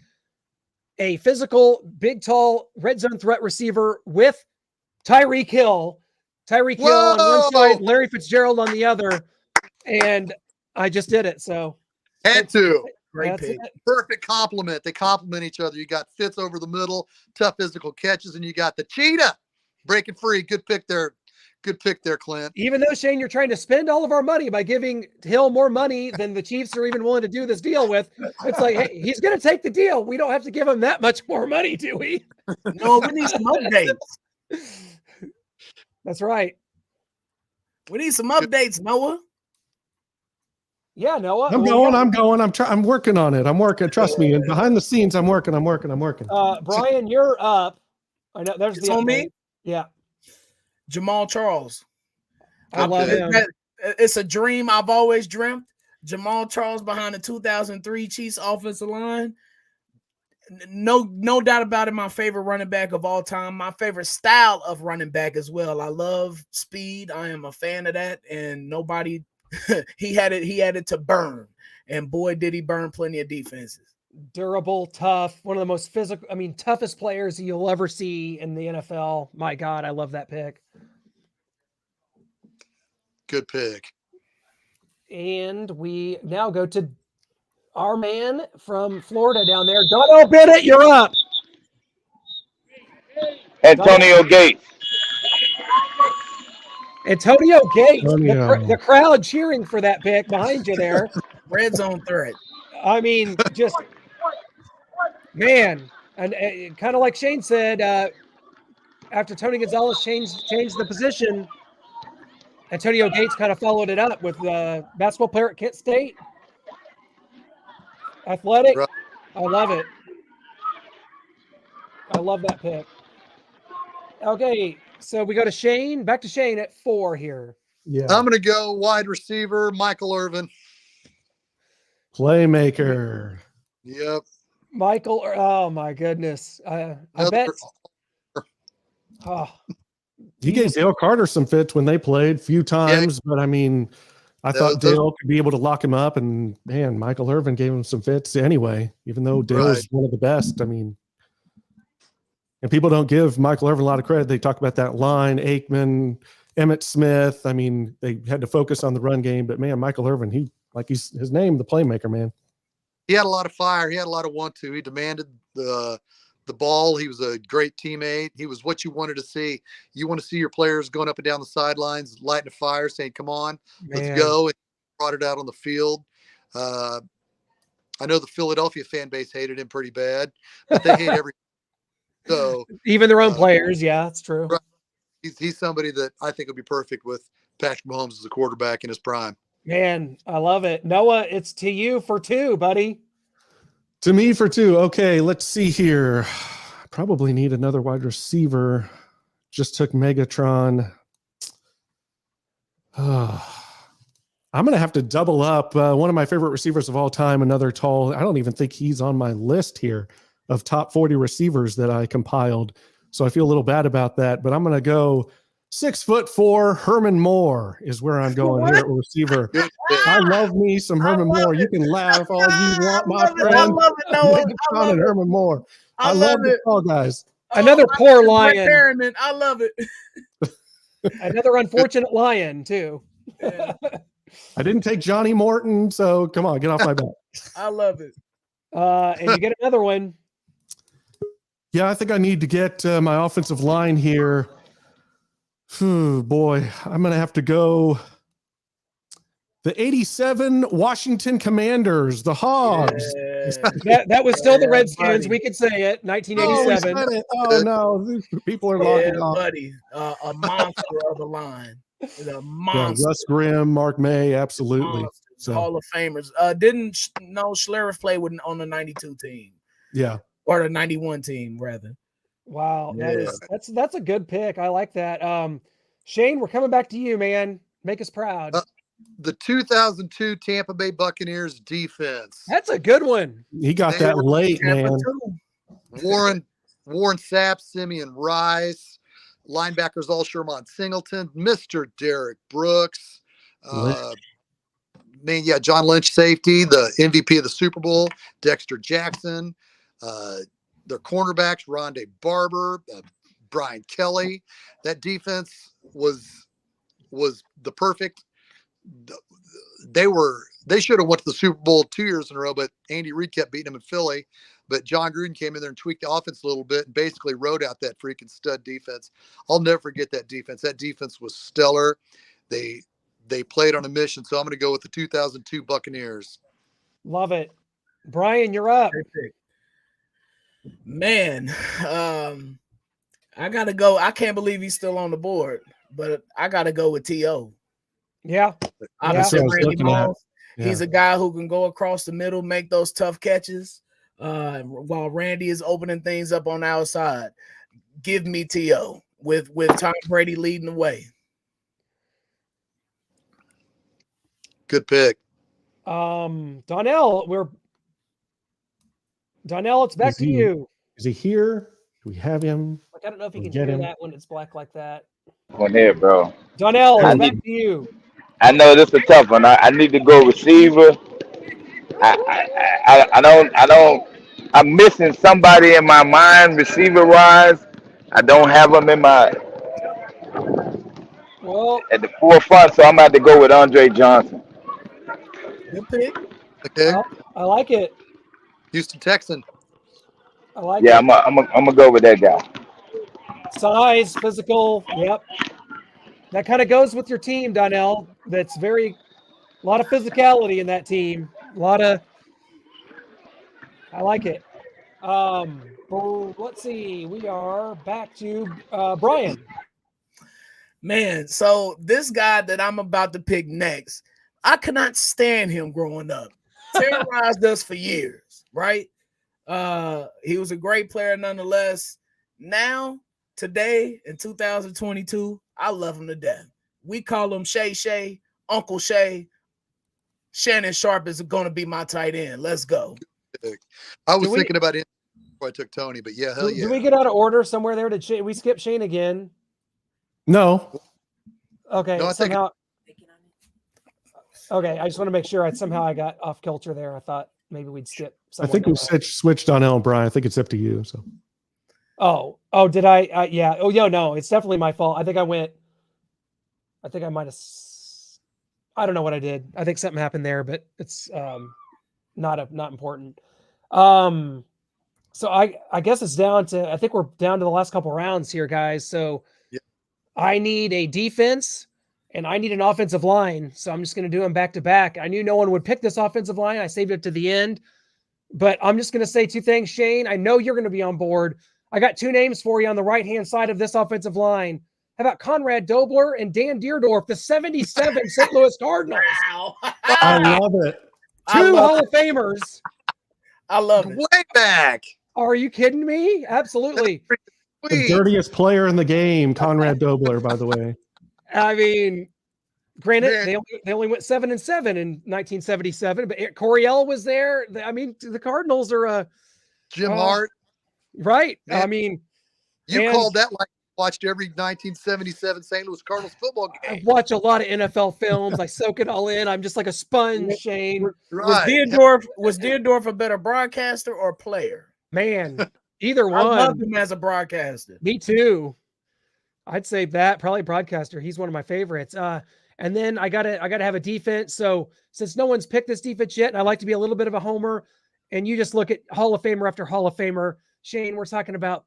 C: a physical, big, tall, red zone threat receiver with Tyreek Hill. Tyreek Hill on one side, Larry Fitzgerald on the other, and I just did it. So
E: had to.
D: Great pick.
E: Perfect compliment. They complement each other. You got Fitz over the middle, tough physical catches, and you got the cheetah breaking free. Good pick there. Good pick there, Clint.
C: Even though, Shane, you're trying to spend all of our money by giving Hill more money than the Chiefs are even willing to do this deal with, it's like, hey, he's going to take the deal. We don't have to give him that much more money, do we?
D: No, we need some updates.
C: That's right.
D: We need some updates, Noah.
C: Yeah, Noah.
B: I'm going. I'm working on it. I'm working. Trust me. And behind the scenes, I'm working.
C: Brian, you're up. I know there's
D: on me.
C: Yeah.
D: Jamal Charles.
C: I love him.
D: It's a dream I've always dreamt. Jamal Charles behind the 2003 Chiefs offensive line. No doubt about it. My favorite running back of all time. My favorite style of running back as well. I love speed. I am a fan of that. And nobody, he had it to burn. And boy, did he burn plenty of defenses.
C: Durable, tough, one of the most toughest players you'll ever see in the NFL. My God, I love that pick.
E: Good pick.
C: And we now go to our man from Florida down there. Donnell Bennett, you're up.
F: Antonio Gates.
C: Antonio Gates. The crowd cheering for that pick behind you there.
D: Red zone threat.
C: I mean, just man, and kind of like Shane said, after Tony Gonzalez changed the position, Antonio Gates kind of followed it up with basketball player at Kent State. Athletic.
E: Right.
C: I love it. I love that pick. Okay, so we go to Shane. Back to Shane at 4 here.
B: Yeah.
E: I'm going to go wide receiver, Michael Irvin.
B: Playmaker.
E: Yep.
C: Michael. Oh my goodness. I bet. Oh,
B: He gave Dale Carter some fits when they played a few times, but I mean, I thought Dale could be able to lock him up, and man, Michael Irvin gave him some fits anyway, even though Dale is one of the best. I mean, and people don't give Michael Irvin a lot of credit. They talk about that line, Aikman, Emmitt Smith. I mean, they had to focus on the run game, but man, Michael Irvin, he's his name, the playmaker, man.
E: He had a lot of fire. He had a lot of want-to. He demanded the ball. He was a great teammate. He was what you wanted to see. You want to see your players going up and down the sidelines, lighting a fire, saying, come on, let's go. And brought it out on the field. I know the Philadelphia fan base hated him pretty bad, but they hate every. So
C: even their own players. Yeah, that's true.
E: Right. He's somebody that I think would be perfect with Patrick Mahomes as a quarterback in his prime.
C: Man, I love it. Noah, it's to you for 2, buddy.
B: To me for 2. Okay, let's see here. Probably need another wide receiver. Just took Megatron. I'm going to have to double up. One of my favorite receivers of all time, another tall. I don't even think he's on my list here of top 40 receivers that I compiled. So I feel a little bad about that. But I'm going to go 6'4" Herman Moore is where I'm going here at receiver. I love me some Herman Moore. You can laugh all you want, my friend.
D: I love it, Noah. I love it.
B: Herman Moore. I
D: love
B: love the call, guys.
C: Another poor lion.
D: I love it.
C: Another unfortunate lion, too.
D: Yeah.
B: I didn't take Johnny Morton, so come on, get off my back.
D: I love it.
C: And you get another one.
B: Yeah, I think I need to get my offensive line here. Boy, I'm going to have to go. The 87 Washington Commanders, the Hogs.
D: Yeah.
C: That was still the Redskins. We could say it. 1987.
B: Oh no, these people are logging off.
D: Buddy, a monster of the line. A monster.
B: Yeah, Russ Grimm, Mark May, absolutely. So.
D: Hall of Famers. Didn't know Schlereth played on the 92 team.
B: Yeah.
D: Or the 91 team, rather.
C: Wow. That's a good pick. I like that. Shane, we're coming back to you, man. Make us proud.
E: The 2002 Tampa Bay Buccaneers defense.
C: That's a good one.
B: He got that late, man.
E: Warren Sapp, Simeon Rice, linebackers all Sherman Singleton, Mr. Derek Brooks, John Lynch, safety, the MVP of the Super Bowl, Dexter Jackson, their cornerbacks, Rondé Barber, Brian Kelly. That defense was the perfect. They should have went to the Super Bowl 2 years in a row, but Andy Reid kept beating them in Philly. But John Gruden came in there and tweaked the offense a little bit and basically wrote out that freaking stud defense. I'll never forget that defense. That defense was stellar. They played on a mission, so I'm going to go with the 2002 Buccaneers.
C: Love it. Brian, you're up.
D: Man, I got to go. I can't believe he's still on the board, but I got to go with T.O.
C: Yeah.
D: Obviously, Randy Moss. Yeah. He's a guy who can go across the middle, make those tough catches, while Randy is opening things up on the outside. Give me T.O. with Tom Brady leading the way.
E: Good pick.
C: Donnell, it's back to you.
B: Is he here? Do we have him?
C: I don't know if you can hear that when it's black like that.
F: One here, bro.
C: Donnell, it's back to you.
F: I know this is a tough one. I need to go receiver. I don't. I'm missing somebody in my mind, receiver wise. I don't have them in my at the forefront, so I'm about to go with Andre Johnson.
D: Good pick.
E: Okay.
C: I like it.
E: Houston Texan.
C: I like
F: it.
C: I'm
F: gonna go with that guy.
C: Size, physical. Yep. That kind of goes with your team, Donnell. That's a lot of physicality in that team. I like it. Let's see. We are back to Brian.
D: Man, so this guy that I'm about to pick next, I could not stand him growing up. Terrorized us for years, right? He was a great player nonetheless. Now, today, in 2022, I love him to death. We call him Shay, Uncle Shay. Shannon Sharp is going to be my tight end. Let's go.
E: I was thinking about it before I took Tony, but yeah, hell yeah.
C: Did we get out of order somewhere there? Did we skip Shane again?
B: No.
C: Okay. No, Okay, I just want to make sure I got off kilter there. I thought maybe we'd skip.
B: I think we switched Donnell and Brian. I think it's up to you. So.
C: Oh, did I? Yeah. Oh, yeah. No, it's definitely my fault. I think I might have. I don't know what I did. I think something happened there, but it's not important. So I guess it's down to. I think we're down to the last couple rounds here, guys. So I need a defense. And I need an offensive line, so I'm just going to do them back to back. I knew no one would pick this offensive line. I saved it to the end. But I'm just going to say two things, Shane. I know you're going to be on board. I got two names for you on the right-hand side of this offensive line. How about Conrad Dobler and Dan Deerdorf, the 77 St. Louis Cardinals?
D: Wow.
B: I love it.
C: Two Hall of Famers.
D: I love it.
E: Way back.
C: Are you kidding me? Absolutely.
B: The dirtiest player in the game, Conrad Dobler, by the way.
C: I mean, granted, they only went 7-7 in 1977, but Coryell was there. I mean, the Cardinals are
E: Jim Hart,
C: right?
E: Man,
C: I mean,
E: you called that like watched every 1977 St. Louis Cardinals football
C: I
E: game.
C: watch a lot of NFL films. I soak it all in. I'm just like a sponge, Shane.
E: Right.
D: Was Deerdorf a better broadcaster or player?
C: Man, either
D: I loved
C: one.
D: him as a broadcaster.
C: Me too. I'd say that probably broadcaster. He's one of my favorites. And then I gotta have a defense. So since no one's picked this defense yet, and I like to be a little bit of a homer, and you just look at Hall of Famer after Hall of Famer. Shane, we're talking about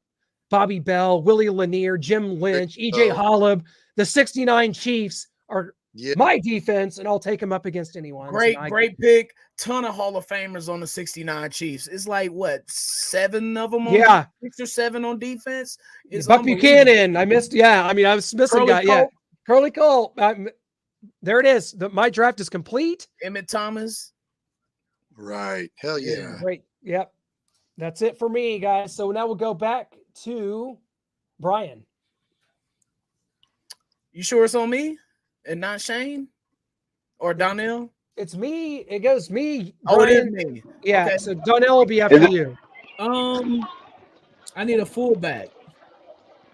C: Bobby Bell, Willie Lanier, Jim Lynch, E.J. Holub. The 69 Chiefs are my defense, and I'll take them up against anyone.
D: Great pick. Ton of Hall of Famers on the 69 Chiefs. It's like, what, 7 of them?
C: Yeah.
D: 6 or 7 on defense?
C: Buck Buchanan. I missed. Yeah. I mean, I was missing guy. Yeah. Curly Cole. There it is. My draft is complete.
D: Emmett Thomas.
E: Right. Hell yeah.
C: Great. Yep. That's it for me, guys. So now we'll go back to Brian.
D: You sure it's on me and not Shane or Donnell?
C: It's me. It goes me.
D: Oh,
C: Brian.
D: it is me.
C: Yeah.
D: Okay.
C: So Donnell will be after you.
D: I need a fullback.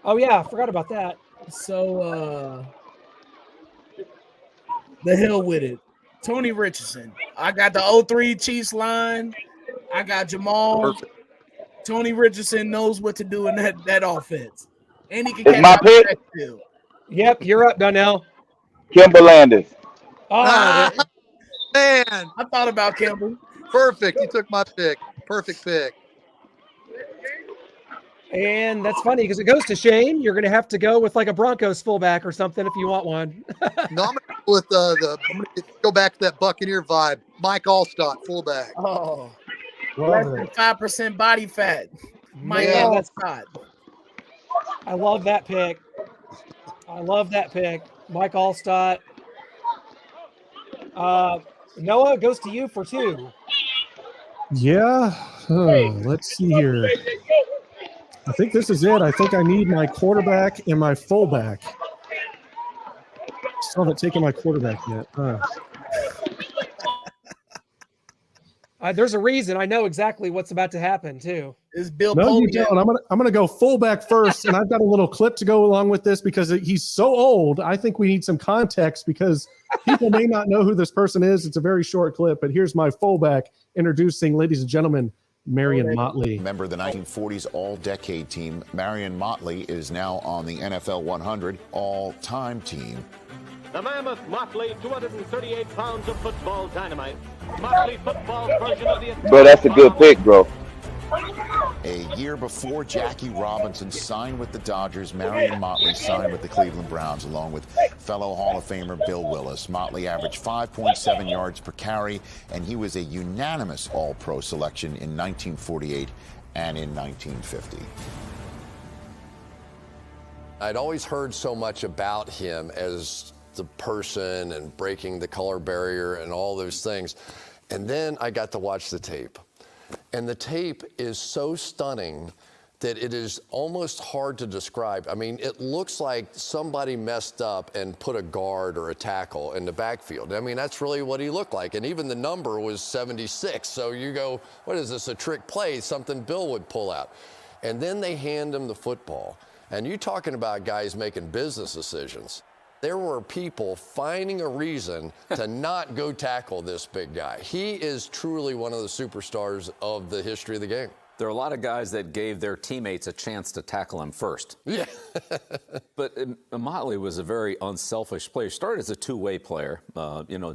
C: Oh yeah, I forgot about that.
D: So the hell with it. Tony Richardson. I got the 03 Chiefs line. I got Jamal.
E: Perfect.
D: Tony Richardson knows what to do in that offense. And he can
F: It's
D: catch
F: my
D: out the
F: pick.
D: backfield.
C: Yep, you're up, Donnell.
F: Kimber Landis.
C: Oh,
E: Man,
D: I thought about Campbell.
E: perfect. You took my pick. Perfect pick.
C: and that's funny because it goes to Shane. You're going to have to go with like a Broncos fullback or something if you want one.
E: No, I'm gonna go with I'm gonna go back to that Buccaneer vibe. Mike Allstott, fullback.
D: Oh,
B: Love
D: less
B: it.
D: than 5% body fat. Mike
C: Man,
D: Allstott.
C: I love that pick. Mike Allstott. Noah, goes to you for 2.
B: Yeah. Let's see here. I think this is it. I think I need my quarterback and my fullback. Still haven't taken my quarterback yet.
C: There's a reason. I know exactly what's about to happen too.
D: Is Bill
B: No, you
D: Polian.
B: don't. I'm gonna go fullback first, and I've got a little clip to go along with this because he's so old. I think we need some context because people may not know who this person is. It's a very short clip, but here's my fullback introducing, ladies and gentlemen, Marion Motley.
G: Member of the 1940s All-Decade Team, Marion Motley is now on the NFL 100 All-Time Team.
H: The Mammoth Motley, 238 pounds of football dynamite. Motley football's version of the...
F: Bro, that's a good pick, bro.
G: A year before Jackie Robinson signed with the Dodgers, Marion Motley signed with the Cleveland Browns along with fellow Hall of Famer Bill Willis. Motley averaged 5.7 yards per carry, and he was a unanimous All-Pro selection in 1948 and in 1950.
I: I'd always heard so much about him as the person and breaking the color barrier and all those things. And then I got to watch the tape. And the tape is so stunning that it is almost hard to describe. I mean, it looks like somebody messed up and put a guard or a tackle in the backfield. I mean, that's really what he looked like. And even the number was 76. So you go, what is this, a trick play? Something Bill would pull out. And then they hand him the football. And you're talking about guys making business decisions. There were people finding a reason to not go tackle this big guy. He is truly one of the superstars of the history of the game.
J: There are a lot of guys that gave their teammates a chance to tackle him first.
I: Yeah.
J: But Motley was a very unselfish player. Started as a two-way player,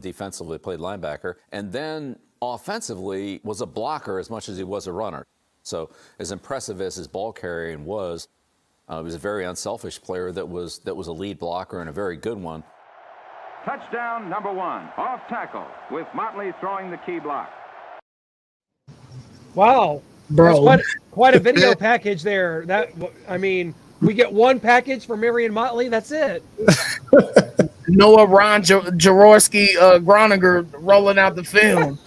J: defensively played linebacker, and then offensively was a blocker as much as he was a runner. So as impressive as his ball carrying was, he was a very unselfish player that was a lead blocker and a very good one.
H: Touchdown number 1, off tackle, with Motley throwing the key block.
C: Wow,
D: Bro.
C: That's quite a video package there. We get one package for Marion Motley. That's it.
D: Noah Jaworski Gronniger rolling out the film.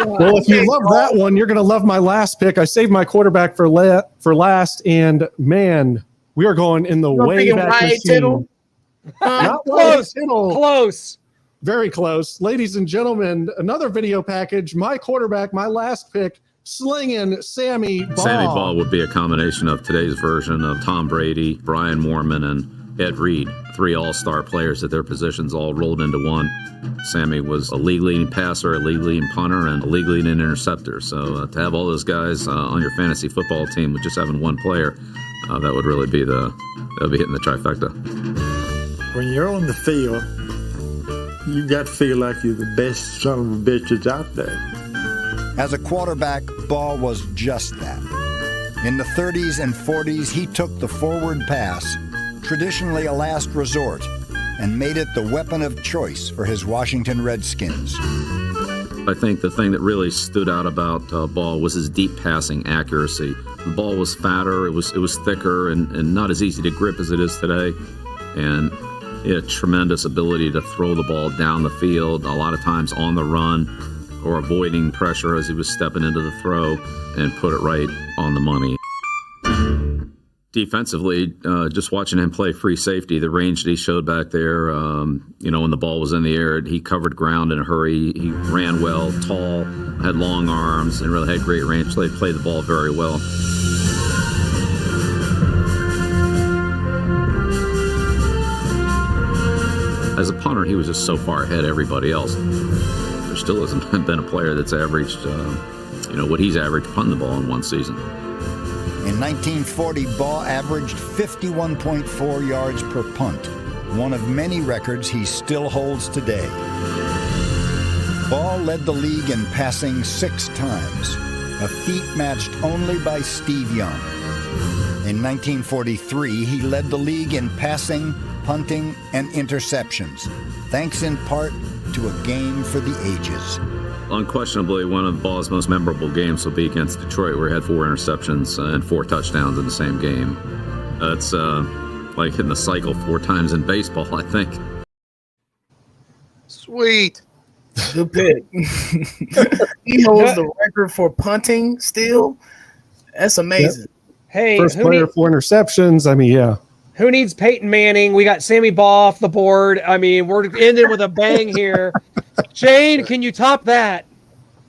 B: Well, if you love that one, you're going to love my last pick. I saved my quarterback for last, and man, we are going in the way back machine. Not
C: Close.
B: Tittle.
C: Close.
B: Very close. Ladies and gentlemen, another video package. My quarterback, my last pick, slinging Sammy Baugh.
J: Sammy Baugh would be a combination of today's version of Tom Brady, Brian Moorman, and Ed Reed, 3 all-star players at their positions all rolled into one. Sammy was a league-leading passer, a league-leading punter, and a league-leading interceptor. So to have all those guys on your fantasy football team with just having one player, that would really be hitting the trifecta.
K: When you're on the field, you got to feel like you're the best son of a bitches out there.
L: As a quarterback, Baugh was just that. In the 30s and 40s, he took the forward pass, traditionally a last resort, and made it the weapon of choice for his Washington Redskins.
J: I think the thing that really stood out about Baugh was his deep passing accuracy. The ball was fatter, it was thicker, and not as easy to grip as it is today. And he had a tremendous ability to throw the ball down the field, a lot of times on the run or avoiding pressure as he was stepping into the throw, and put it right on the money. Defensively, just watching him play free safety, the range that he showed back there, when the ball was in the air, he covered ground in a hurry. He ran well, tall, had long arms, and really had great range. So he played the ball very well. As a punter, he was just so far ahead of everybody else. There still hasn't been a player that's averaged, what he's averaged punting the ball in one season.
L: In 1940, Baugh averaged 51.4 yards per punt, one of many records he still holds today. Baugh led the league in passing 6 times, a feat matched only by Steve Young. In 1943, he led the league in passing, punting, and interceptions, thanks in part to a game for the ages.
J: Unquestionably, one of Ball's most memorable games will be against Detroit, where he had 4 interceptions and 4 touchdowns in the same game. That's like hitting the cycle 4 times in baseball, I think.
E: Sweet.
D: Good pick. He holds the record for punting still. That's amazing.
B: Yep.
C: Hey,
B: first player 4 interceptions. I mean, yeah.
C: Who needs Peyton Manning? We got Sammy Baugh off the board. I mean, we're ending with a bang here. Shane, can you top that?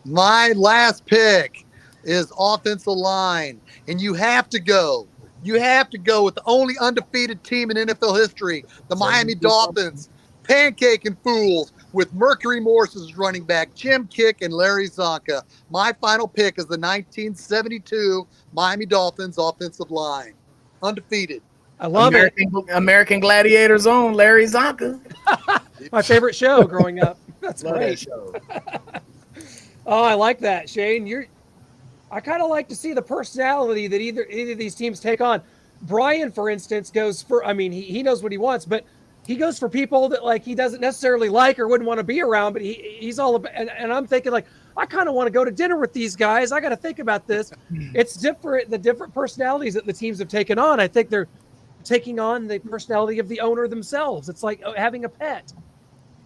E: My last pick is offensive line, and you have to go with the only undefeated team in NFL history, the Miami Dolphins, pancaking fools with Mercury Morse as running back, Jim Kick, and Larry Zonka. My final pick is the 1972 Miami Dolphins offensive line, undefeated.
C: I love
D: it. American Gladiators own Larry Zonka.
C: My favorite show growing up. That's
D: Love
C: great.
D: that show.
C: Oh, I like that, Shane. I kind of like to see the personality that either of these teams take on. Brian, for instance, goes for, he knows what he wants, but he goes for people that he doesn't necessarily like or wouldn't want to be around, but he's all about, and I'm thinking I kind of want to go to dinner with these guys. I got to think about this. It's different, the different personalities that the teams have taken on. I think they're taking on the personality of the owner themselves. It's like having a pet.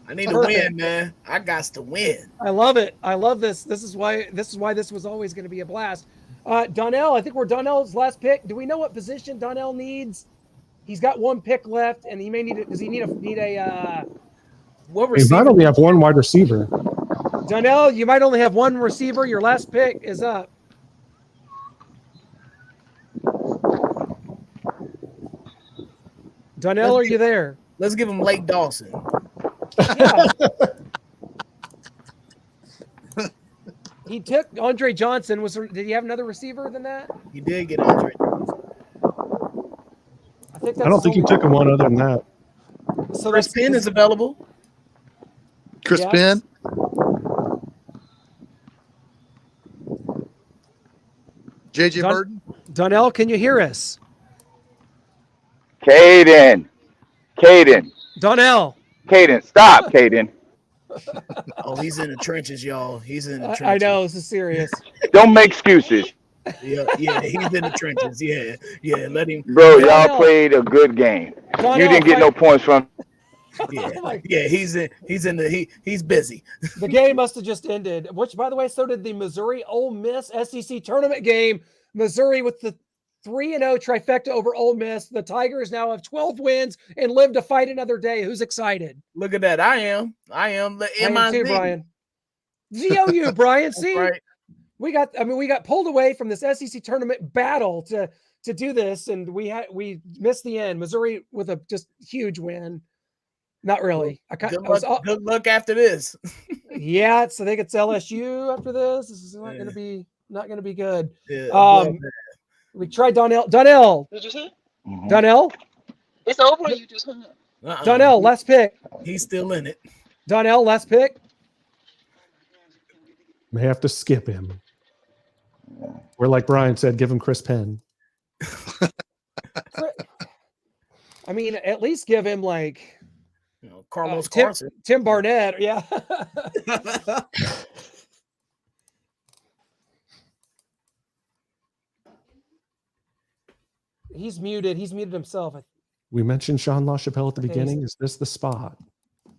D: I need to win, man. I got to win.
C: I love it. I love this. This is why this was always going to be a blast. Donnell, I think we're Donnell's last pick. Do we know what position Donnell needs? He's got 1 pick left, and he may need it. Does he need a what receiver?
B: He might only have 1 wide receiver.
C: Donnell, you might only have 1 receiver. Your last pick is up. Donnell, are you there?
D: Let's give him Lake Dawson.
C: Yeah. He took Andre Johnson. Did he have another receiver than that?
D: He did get Andre.
B: I don't think he took him one other than that.
C: So
D: Chris Penn is available.
E: Chris Penn. JJ Burton.
C: Donnell, can you hear us?
F: Caden.
C: Donnell.
F: Caden, stop, Caden.
D: Oh, he's in the trenches, y'all. He's in the trenches.
C: I know, this is serious.
F: Don't make excuses.
D: Yeah, he's in the trenches. Yeah, let him.
F: Bro, y'all played a good game.
C: Donnell,
F: You didn't get no points from.
D: Yeah, he's busy.
C: The game must have just ended, which, by the way, so did the Missouri Ole Miss SEC tournament game. Missouri with the 3-0 trifecta over Ole Miss. The Tigers now have 12 wins and live to fight another day. Who's excited?
D: Look at that. I am. The
C: I am too, Brian. ZOU, Brian. See?
D: Right.
C: we got pulled away from this SEC tournament battle to do this, and we missed the end. Missouri with a just huge win. Not really.
D: Good luck after this.
C: Yeah, so I think it's LSU after this. This is not going to be good.
D: Yeah,
C: we tried Donnell. Donnell.
M: Did you see?
C: Mm-hmm. Donnell.
M: It's over. You just hung up.
C: Donnell, last pick.
D: He's still in it.
C: Donnell, last pick.
B: May have to skip him. Or like Brian said, give him Chris Penn.
C: I mean, at least give him like
D: Carlos Carson.
C: Tim Barnett. Yeah. He's muted. He's muted himself.
B: We mentioned Sean LaChapelle at the beginning. Is this the spot?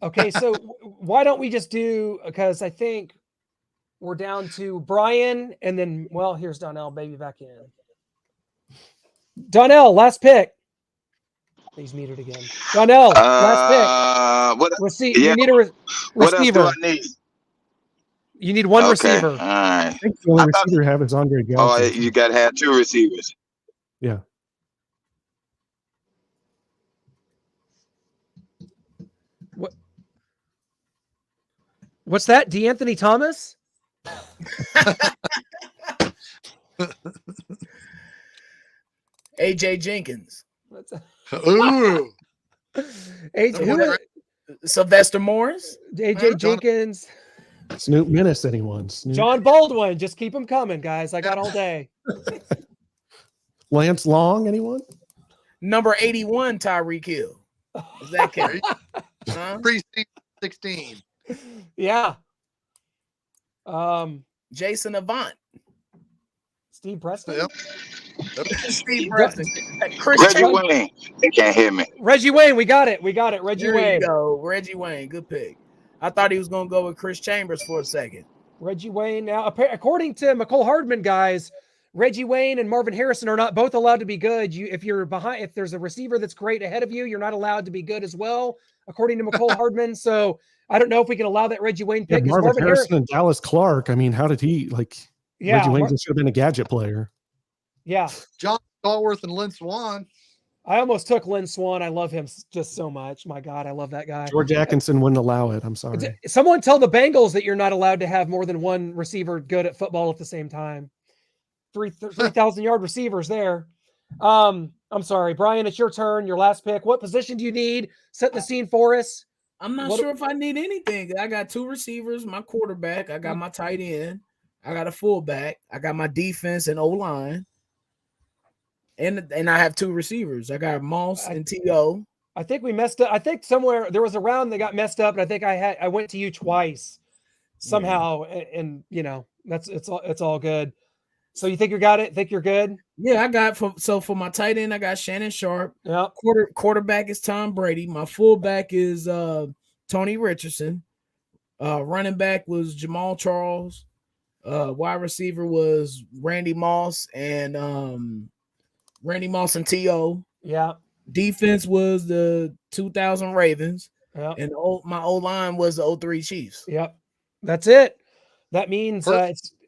C: Okay, so why don't we just do, because I think we're down to Brian, and then, well, here's Donnell, baby, back in. Donnell, last pick. He's muted again. Donnell, last pick. You need a receiver.
N: What else do I need?
C: You need one receiver.
N: All right.
B: I think the only receiver you have is Andre Galton.
N: Oh, you got to have two receivers.
B: Yeah.
C: What's that? DeAnthony Thomas?
D: AJ Jenkins.
E: Ooh.
D: Sylvester Morris.
C: AJ Jenkins.
B: Snoop Menace, anyone? Snoop.
C: John Baldwin. Just keep them coming, guys. I got all day.
B: Lance Long, anyone?
D: Number 81, Tyreek Hill. Is that count?
E: Preseason 16.
C: Yeah.
D: Jason Avant.
C: Steve Preston.
E: Yep.
D: Steve Preston.
N: Reggie Wayne. They can't hear me.
C: Reggie Wayne. We got it. Reggie
D: there
C: Wayne.
D: You go. Reggie Wayne. Good pick. I thought he was going to go with Chris Chambers for a second.
C: Reggie Wayne. Now, according to McCole Hardman, guys, Reggie Wayne and Marvin Harrison are not both allowed to be good. If there's a receiver that's great ahead of you, you're not allowed to be good as well, according to McCole Hardman. So I don't know if we can allow that Reggie Wayne pick.
B: Yeah, Marvin Harrison and Dallas Clark. I mean, how did he Reggie Wayne just should have been a gadget player.
C: Yeah.
E: John Stallworth and Lynn Swann.
C: I almost took Lynn Swann. I love him just so much. My God, I love that guy.
B: George Atkinson wouldn't allow it. I'm sorry.
C: Someone tell the Bengals that you're not allowed to have more than one receiver good at football at the same time. 3,000-yard receivers there. I'm sorry, Brian, it's your turn. Your last pick. What position do you need? Set the scene for us.
D: I'm not sure if I need anything. I got two receivers, my quarterback. I got my tight end. I got a fullback. I got my defense and O-line. And I have two receivers. I got Moss and T.O.
C: I think we messed up. I think somewhere there was a round that got messed up, and I think I went to you twice somehow, and it's all good. So you think you got it? Think you're good?
D: Yeah, I got for my tight end, I got Shannon Sharp.
C: Yeah.
D: Quarterback is Tom Brady. My fullback is Tony Richardson. Running back was Jamal Charles. Wide receiver was Randy Moss and T.O.
C: Yeah.
D: Defense was the 2000 Ravens.
C: Yeah.
D: And my O-line was the 03 Chiefs.
C: Yep. That's it. That means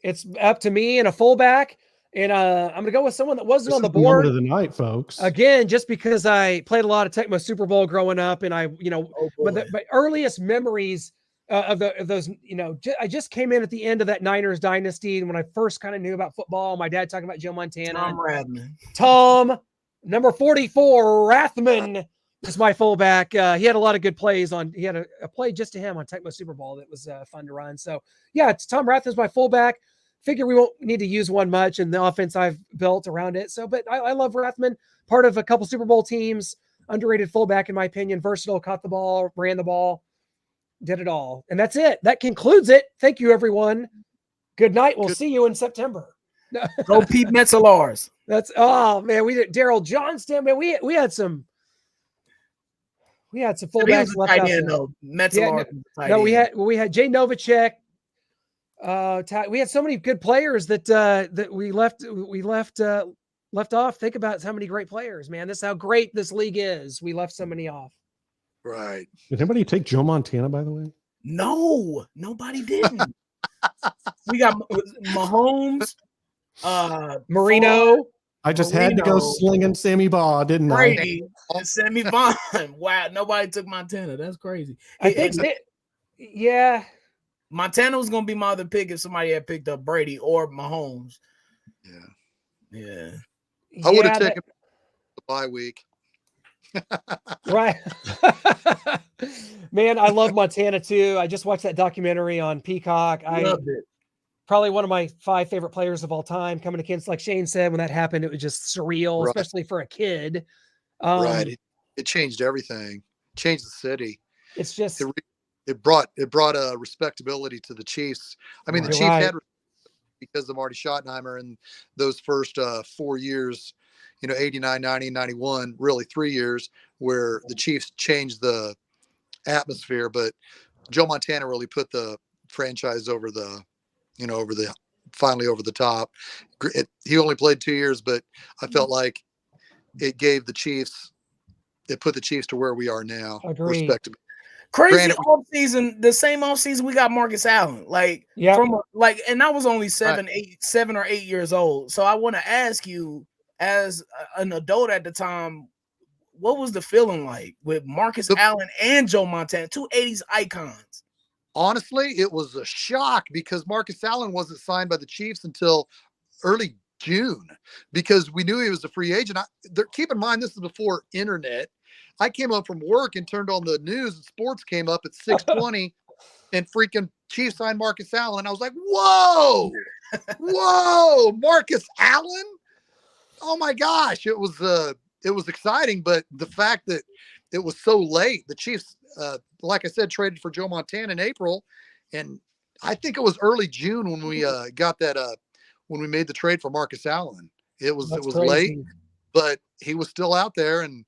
C: it's up to me and a fullback. And I'm going to go with someone that wasn't on the board.
B: Of the night, folks.
C: Again, just because I played a lot of Tecmo Super Bowl growing up, and my earliest memories of those, I just came in at the end of that Niners dynasty, and when I first kind of knew about football, my dad talking about Joe Montana.
D: Tom Rathman.
C: Tom, number 44, Rathman was my fullback. He had a lot of good plays he had a play just to him on Tecmo Super Bowl that was fun to run. So yeah, it's Tom Rathman's my fullback. Figure we won't need to use one much in the offense I've built around it. So, but I love Rathman, part of a couple Super Bowl teams, underrated fullback in my opinion, versatile, caught the ball, ran the ball, did it all. And that's it. That concludes it. Thank you, everyone. Good night. We'll see you in September.
D: Go Pete Metzelaars.
C: Oh man, we did Daryl Johnston. Man, we had some fullbacks left out there.
D: Metzelaars.
C: We had Jay Novacek. We had so many good players that we left off. Think about how many great players, man. This is how great this league is. We left so many off.
E: Right.
B: Did anybody take Joe Montana, by the way?
D: No, nobody didn't. We got Mahomes,
C: Marino.
B: I just had to go
D: Marino,
B: slinging Sammy Baugh, didn't I?
D: Brady, and Sammy Vaughn. Wow, nobody took Montana. That's crazy.
C: I think yeah.
D: Montana was gonna be my other pick if somebody had picked up Brady or Mahomes. Yeah.
E: I would have taken the bye week.
C: Right. Man, I love Montana too. I just watched that documentary on Peacock. I
D: loved it.
C: Probably one of my 5 favorite players of all time coming to Kansas. Like Shane said, when that happened, it was just surreal,
E: Right.
C: especially for a kid.
E: Right. It changed everything. Changed the city.
C: It's just
E: it brought a respectability to the Chiefs. I mean, the Chiefs had because of Marty Schottenheimer and those first 4 years, 89, 90, 91, really 3 years where the Chiefs changed the atmosphere. But Joe Montana really put the franchise over the finally over the top. He only played 2 years, but I felt like it gave the Chiefs, it put the Chiefs to where we are now. Respectable.
D: Crazy off season, the same off season we got Marcus Allen. And I was only 7 or 8 years old. So I want to ask you, as an adult at the time, what was the feeling like with Marcus Allen and Joe Montana, 2 80s icons?
E: Honestly, it was a shock because Marcus Allen wasn't signed by the Chiefs until early June because we knew he was a free agent. Keep in mind, this is before internet. I came up from work and turned on the news and sports came up at 6:20 and freaking Chiefs signed Marcus Allen. I was like, whoa, Marcus Allen. Oh my gosh. It was exciting, but the fact that it was so late, the Chiefs, like I said, traded for Joe Montana in April. And I think it was early June when we got that, when we made the trade for Marcus Allen. It was late, but he was still out there. And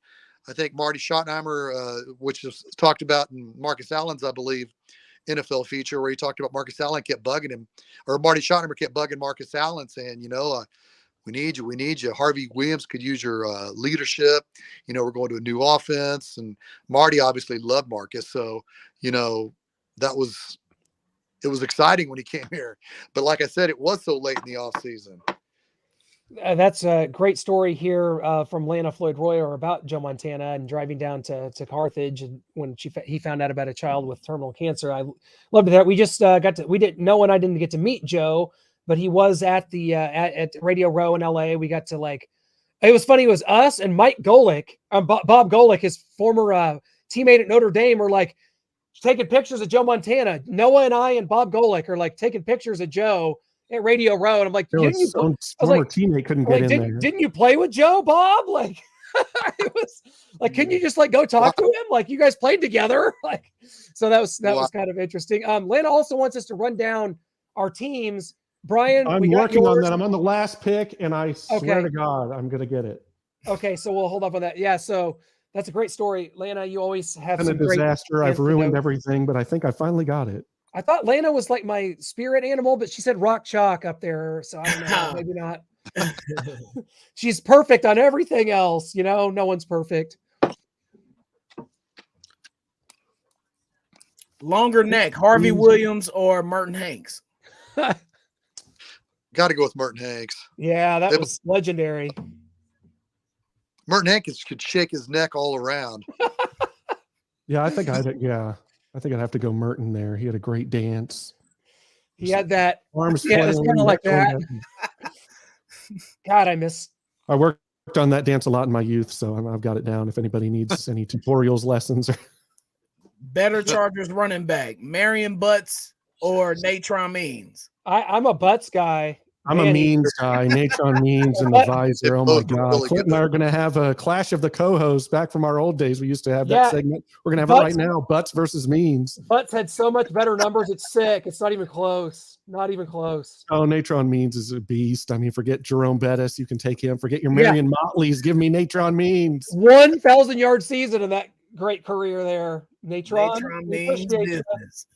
E: I think Marty Schottenheimer, which is talked about in Marcus Allen's, I believe, NFL feature, where he talked about Marcus Allen kept bugging him, or Marty Schottenheimer kept bugging Marcus Allen saying, we need you. Harvey Williams could use your leadership. We're going to a new offense. And Marty obviously loved Marcus. So, it was exciting when he came here. But like I said, it was so late in the offseason.
C: That's a great story here from Lana Floyd Royer about Joe Montana and driving down to Carthage and when he found out about a child with terminal cancer. I loved that. We just Noah and I didn't get to meet Joe, but he was at the at Radio Row in LA. We got to it was funny. It was us and Mike Golick, Bob Golick, his former teammate at Notre Dame, were taking pictures of Joe Montana. Noah and I and Bob Golick are taking pictures of Joe at Radio Row, and I'm like,
B: former teammate couldn't get in there.
C: Didn't you play with Joe, Bob? It was couldn't you just go talk to him? You guys played together. So that was kind of interesting. Lana also wants us to run down our teams. Brian,
B: I'm working on that. I'm on the last pick, and I swear to God, I'm going to get it.
C: Okay, so we'll hold up on that. Yeah, so that's a great story. Lana, you always have
B: some great disaster. I've ruined everything, but I think I finally got it.
C: I thought Lana was my spirit animal, but she said rock chalk up there, so I don't know, maybe not. She's perfect on everything else, no one's perfect.
D: Longer neck, Harvey Williams or Merton Hanks?
E: Got to go with Merton Hanks.
C: Yeah, that was legendary.
E: Merton Hanks could shake his neck all around.
B: Yeah, I think I'd have to go Merton there. He had a great dance.
C: He had that
B: arms.
C: Yeah, it's kind of like that. God,
B: I worked on that dance a lot in my youth, so I've got it down. If anybody needs any tutorials, lessons.
D: Better Chargers running back, Marion Butts or Natron Means?
C: I'm a Butts guy.
B: I'm a Means guy. Natron Means and the visor. Oh my God. Really Clint and I are going to have a clash of the co-hosts back from our old days. We used to have that segment. We're going to have it right now. Butts versus Means.
C: Butts had so much better numbers. It's sick. It's not even close. Not even close.
B: Oh, Natron Means is a beast. I mean, forget Jerome Bettis. You can take him. Forget your Marion Motley's. Give me Natron Means.
C: 1,000-yard season in that great career there. Natron
D: Means business.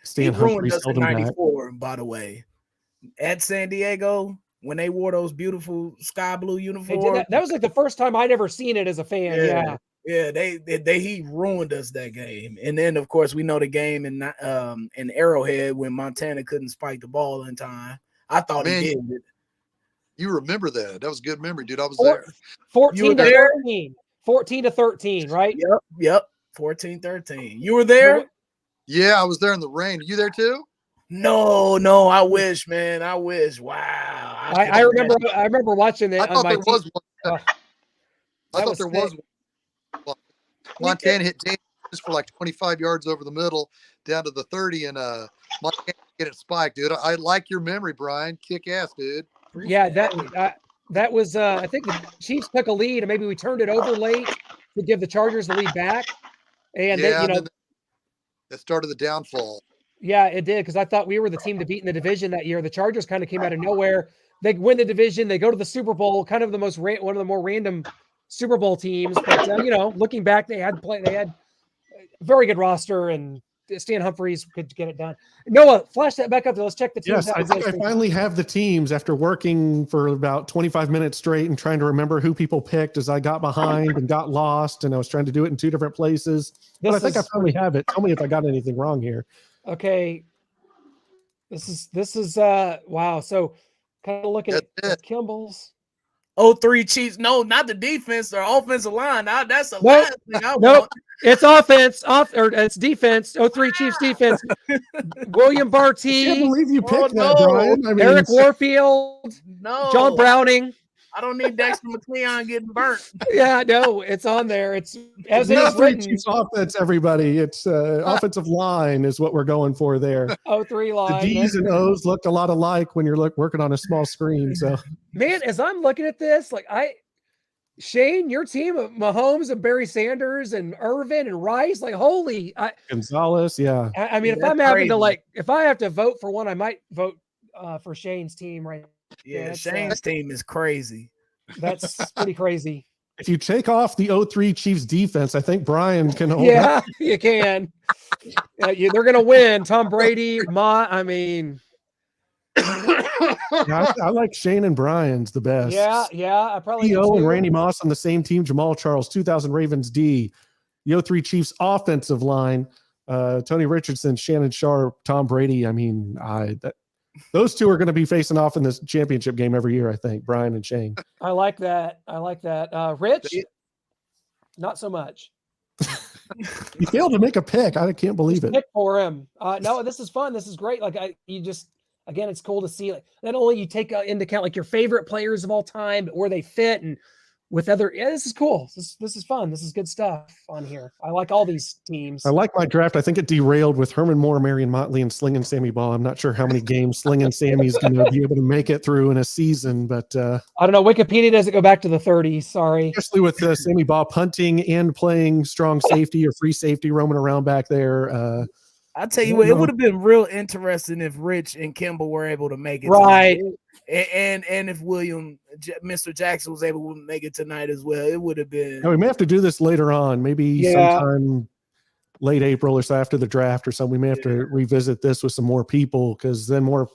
B: Stan Humphries held him back.
D: 94, by the way, at San Diego when they wore those beautiful sky blue uniforms.
C: That was the first time I'd ever seen it as a fan. Yeah.
D: Yeah, he ruined us that game. And then of course we know the game in Arrowhead when Montana couldn't spike the ball in time. I thought he did.
E: You remember that? That was a good memory, dude. I was there.
C: 14 to 13. 14 to 13, right?
D: Yep. 14-13. You were there?
E: Yeah, I was there in the rain. You there too?
D: No, I wish, man. I wish. Wow.
C: I remember watching it.
E: I thought there was one. I thought there was one. Montana hit Dave just for like 25 yards over the middle down to the 30, and Montana get it spiked, dude. I like your memory, Brian. Kick ass, dude.
C: Yeah, that was I think the Chiefs took a lead and maybe we turned it over late to give the Chargers the lead back. And then,
E: that started the downfall.
C: Yeah, it did, because I thought we were the team to beat in the division that year. The Chargers kind of came out of nowhere. They win the division, they go to the Super Bowl, kind of one of the more random Super Bowl teams. But looking back, they had a very good roster, and Stan Humphries could get it done. Noah, flash that back up there. Let's check the teams.
B: Yes, I think I finally have the teams after working for about 25 minutes straight and trying to remember who people picked as I got behind and got lost, and I was trying to do it in 2 different places. But I think I finally have it. Tell me if I got anything wrong here.
C: Okay. This is wow. So kind of looking at Kimball's.
D: 03 Chiefs. No, not the defense or offensive line. That's the last thing I want.
C: It's offense, or it's defense. 03 Chiefs defense. William Barty.
B: I can't believe you picked that, Brian. I mean,
C: Eric Warfield.
D: No.
C: John Browning.
D: I don't need Dexter McCleon getting burnt.
C: Yeah, no, it's on there. It's as it is written.
B: Chiefs offense, everybody. It's offensive line is what we're going for there.
C: 03 line.
B: The D's and O's look a lot alike when you're working on a small screen. So,
C: man, as I'm looking at this, Shane, your team of Mahomes and Barry Sanders and Irvin and Rice,
B: Gonzalez, yeah.
C: I mean, if I have to vote for one, I might vote for Shane's team right.
D: Yeah, Shane's team is crazy.
C: That's pretty crazy.
B: If you take off the 03 Chiefs defense, I think Brian can hold
C: up. You can. They're going to win. Tom Brady, I mean.
B: I like Shane and Brian's the best.
C: Yeah. I probably
B: Theo and Randy Moss on the same team. Jamal Charles, 2000 Ravens D. The 03 Chiefs offensive line. Tony Richardson, Shannon Sharp, Tom Brady. I mean, those two are going to be facing off in this championship game every year, I think, Brian and Shane.
C: I like that. Rich, not so much.
B: You failed to make a pick. I can't believe it.
C: Pick for him. No, this is fun. This is great. Again, it's cool to see. Not only you take into account your favorite players of all time, but where they fit and with other. Yeah, this is cool. This is fun. This is good stuff on here. I like all these teams.
B: I like my draft. I think it derailed with Herman Moore, Marion Motley, and Slingin' Sammy Ball. I'm not sure how many games Slingin' Sammy's going to be able to make it through in a season, but
C: I don't know. Wikipedia doesn't go back to the 30s. Sorry.
B: Especially with Sammy Ball punting and playing strong safety or free safety, roaming around back there.
D: I tell you what, it would have been real interesting if Rich and Kimball were able to make it,
C: right?
D: And if Mr. Jackson was able to make it tonight as well, it would have been.
B: We may have to do this later on, maybe sometime late April or so after the draft or something. We may have to revisit this with some more people, because then more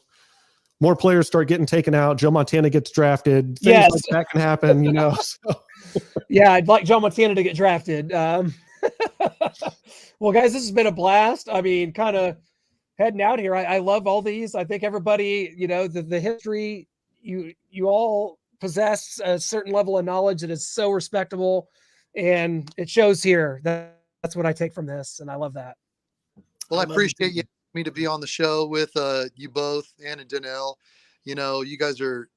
B: players start getting taken out. Joe Montana gets drafted. Things like that can happen, So.
C: Yeah, I'd like Joe Montana to get drafted. Well, guys, this has been a blast. I mean, kind of heading out here. I love all these. I think everybody, the history, you all possess a certain level of knowledge that is so respectable, and it shows here. That's what I take from this, and I love that.
E: Well, I appreciate me to be on the show with you both, Ann and Donnell. You guys are,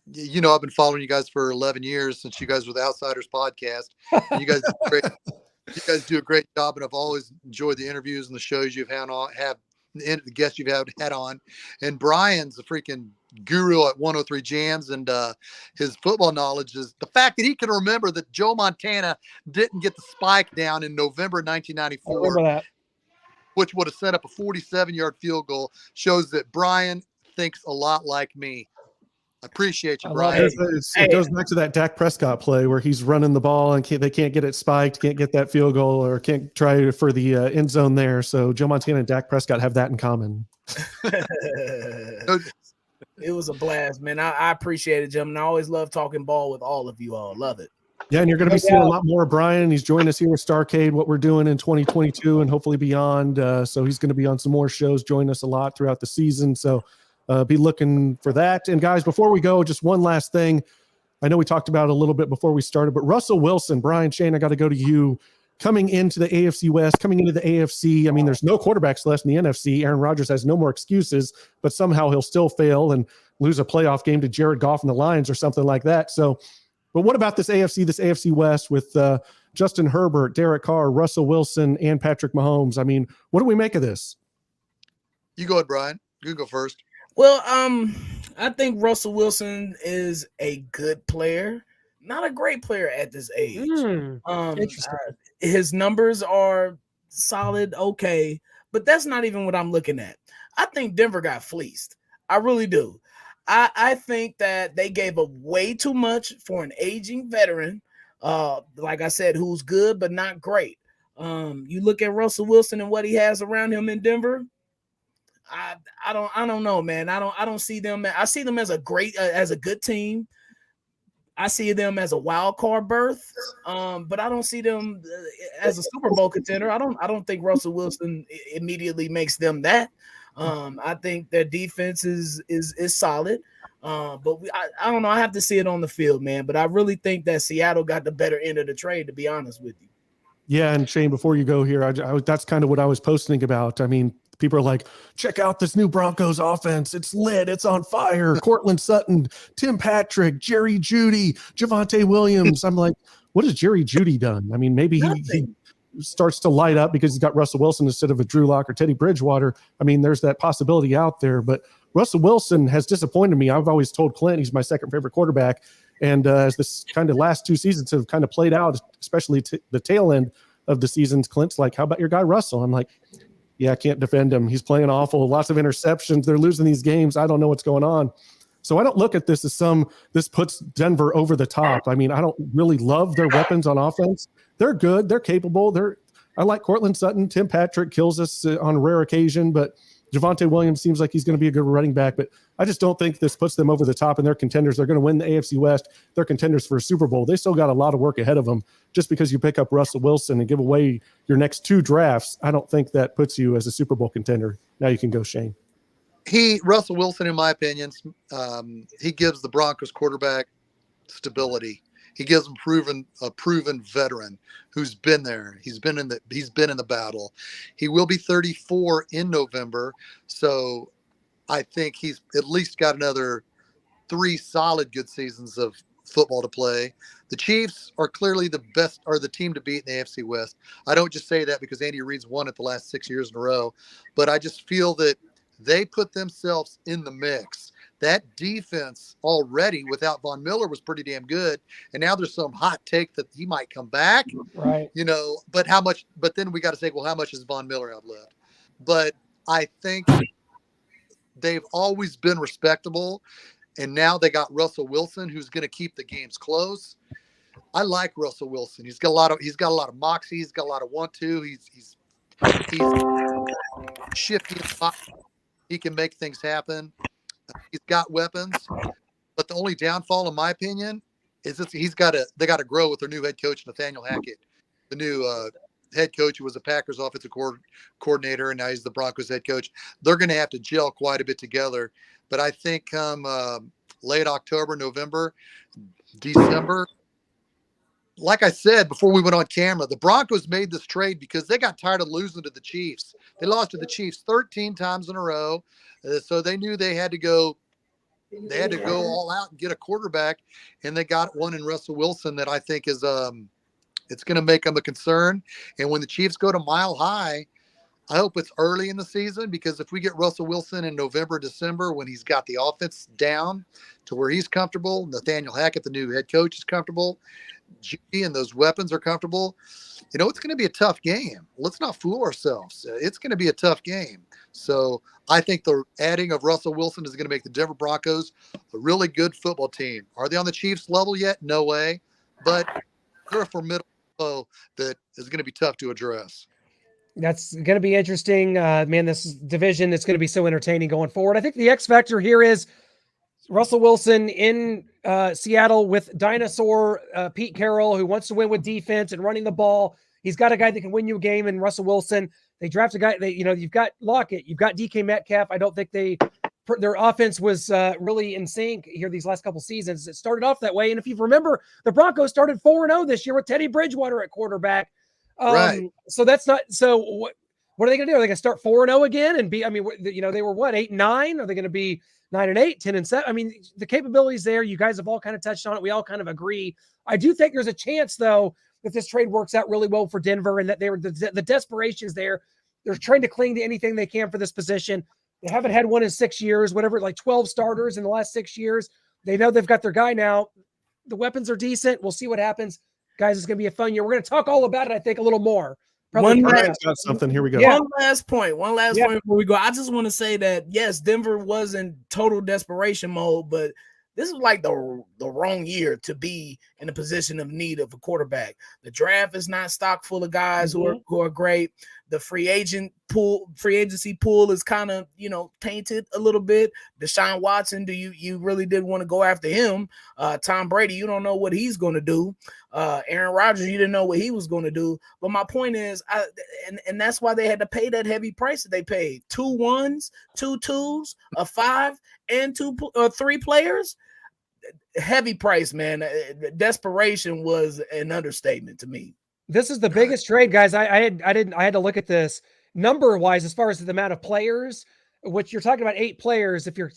E: I've been following you guys for 11 years since you guys were the Outsiders podcast. You guys do great. You guys do a great job, and I've always enjoyed the interviews and the shows you've had on, the guests you've had on. And Brian's a freaking guru at 103 Jams, and his football knowledge is the fact that he can remember that Joe Montana didn't get the spike down in November 1994.
C: I remember that.
E: Which would have set up a 47-yard field goal, shows that Brian thinks a lot like me. I appreciate you, Brian.
B: It goes back to that Dak Prescott play where he's running the ball and they can't get it spiked, can't get that field goal, or can't try for the end zone there. So Joe Montana and Dak Prescott have that in common.
D: It was a blast, man. I appreciate it, gentlemen. I always love talking ball with all of you all. Love it.
B: Yeah, and you're going to be seeing a lot more of Brian. He's joined us here with Starcade, what we're doing in 2022 and hopefully beyond. So he's going to be on some more shows, join us a lot throughout the season. So be looking for that. And guys, before we go, just one last thing. I know we talked about it a little bit before we started, but Russell Wilson, Brian, Shane, I got to go to you. Coming into the AFC West, coming into the AFC, I mean, there's no quarterbacks left in the NFC. Aaron Rodgers has no more excuses, but somehow he'll still fail and lose a playoff game to Jared Goff and the Lions or something like that. So, but what about this AFC West with Justin Herbert, Derek Carr, Russell Wilson, and Patrick Mahomes? I mean, what do we make of this?
E: You go ahead, Brian. You go first.
D: Well, I think Russell Wilson is a good player, not a great player at this age. His numbers are solid, okay, but that's not even what I'm looking at. I think Denver got fleeced. I really do. I think that they gave up way too much for an aging veteran, like I said, who's good but not great. You look at Russell Wilson and what he has around him in Denver. I don't know, man. I don't see them. I see them as a good team. I see them as a wild card berth, but I don't see them as a Super Bowl contender. I don't think Russell Wilson immediately makes them that. I think their defense is solid, but I don't know. I have to see it on the field, man. But I really think that Seattle got the better end of the trade, to be honest with you.
B: Yeah, and Shane, before you go here, that's kind of what I was posting about. I mean, people are like, check out this new Broncos offense. It's lit. It's on fire. Cortland Sutton, Tim Patrick, Jerry Jeudy, Javonte Williams. I'm like, what has Jerry Jeudy done? I mean, maybe he starts to light up because he's got Russell Wilson instead of a Drew Lock or Teddy Bridgewater. I mean, there's that possibility out there. But Russell Wilson has disappointed me. I've always told Clint he's my second favorite quarterback. And as this kind of last two seasons have kind of played out, especially the tail end of the seasons, Clint's like, how about your guy Russell? I'm like, yeah, I can't defend him. He's playing awful. Lots of interceptions. They're losing these games. I don't know what's going on. So I don't look at this as this puts Denver over the top. I mean, I don't really love their weapons on offense. They're good. They're capable. I like Cortland Sutton. Tim Patrick kills us on a rare occasion, but Javonte Williams seems like he's going to be a good running back, but I just don't think this puts them over the top and they're contenders. They're going to win the AFC West. They're contenders for a Super Bowl. They still got a lot of work ahead of them. Just because you pick up Russell Wilson and give away your next two drafts, I don't think that puts you as a Super Bowl contender. Now you can go, Shane.
E: Russell Wilson, in my opinion, he gives the Broncos quarterback stability. He gives them a proven veteran who's been there. He's been in the battle. He will be 34 in November, so I think he's at least got another 3 solid good seasons of football to play. The Chiefs are clearly the best, are the team to beat in the AFC West. I don't just say that because Andy Reid's won it the last 6 years in a row, but I just feel that they put themselves in the mix. That defense already without Von Miller was pretty damn good. And now there's some hot take that he might come back.
C: Right.
E: But how much, but then we got to say, well, how much is Von Miller have left? But I think they've always been respectable. And now they got Russell Wilson, who's going to keep the games close. I like Russell Wilson. He's got a lot of moxie. He's got a lot of want-to. He's shifty. He can make things happen. He's got weapons, but the only downfall, in my opinion, is that they got to grow with their new head coach, Nathaniel Hackett, the new head coach who was the Packers offensive coordinator, and now he's the Broncos head coach. They're going to have to gel quite a bit together. But I think come late October, November, December, like I said before we went on camera, the Broncos made this trade because they got tired of losing to the Chiefs. They lost to the Chiefs 13 times in a row. So they knew they had to go all out and get a quarterback, and they got one in Russell Wilson that I think is it's going to make them a concern. And when the Chiefs go to Mile High, I hope it's early in the season, because if we get Russell Wilson in November, December, when he's got the offense down to where he's comfortable, Nathaniel Hackett, the new head coach, is comfortable, G and those weapons are comfortable, it's going to be a tough game. Let's not fool ourselves. It's going to be a tough game. So I think the adding of Russell Wilson is going to make the Denver Broncos a really good football team. Are they on the Chiefs level yet? No way. But they're a formidable foe that is going to be tough to address.
C: That's going to be interesting. Man, this division is going to be so entertaining going forward. I think the X factor here is Russell Wilson in Seattle with dinosaur Pete Carroll, who wants to win with defense and running the ball. He's got a guy that can win you a game in Russell Wilson. They draft a guy. You've got Lockett, you've got DK Metcalf. I don't think their offense was really in sync here these last couple seasons. It started off that way, and if you remember, the Broncos started 4-0 this year with Teddy Bridgewater at quarterback.
E: Right.
C: So that's not. So what are they going to do? Are they going to start 4-0 again and be? I mean, they were what 8-9. Are they going to be 9-8, 10-7? I mean, the capabilities there. You guys have all kind of touched on it. We all kind of agree. I do think there's a chance, though, that this trade works out really well for Denver, and that the desperation is there. They're trying to cling to anything they can for this position. They haven't had one in 6 years, whatever, like 12 starters in the last 6 years. They know they've got their guy now. The weapons are decent. We'll see what happens. Guys, it's going to be a fun year. We're going to talk all about it, I think, a little more.
B: Got something. Here we go.
C: Yeah.
D: One last point before we go. I just want to say that, yes, Denver was in total desperation mode, but this is like the wrong year to be in a position of need of a quarterback. The draft is not stocked full of guys who are great. The free agency pool is kind of, tainted a little bit. Deshaun Watson, you really did want to go after him? Tom Brady, you don't know what he's going to do. Aaron Rodgers, you didn't know what he was going to do. But my point is, and that's why they had to pay that heavy price that they paid. 2 1s, 2 2s, a 5, and 3 players. Heavy price, man. Desperation was an understatement to me.
C: This is the biggest trade, guys. I had to look at this number wise as far as the amount of players, which you're talking about 8 players if you're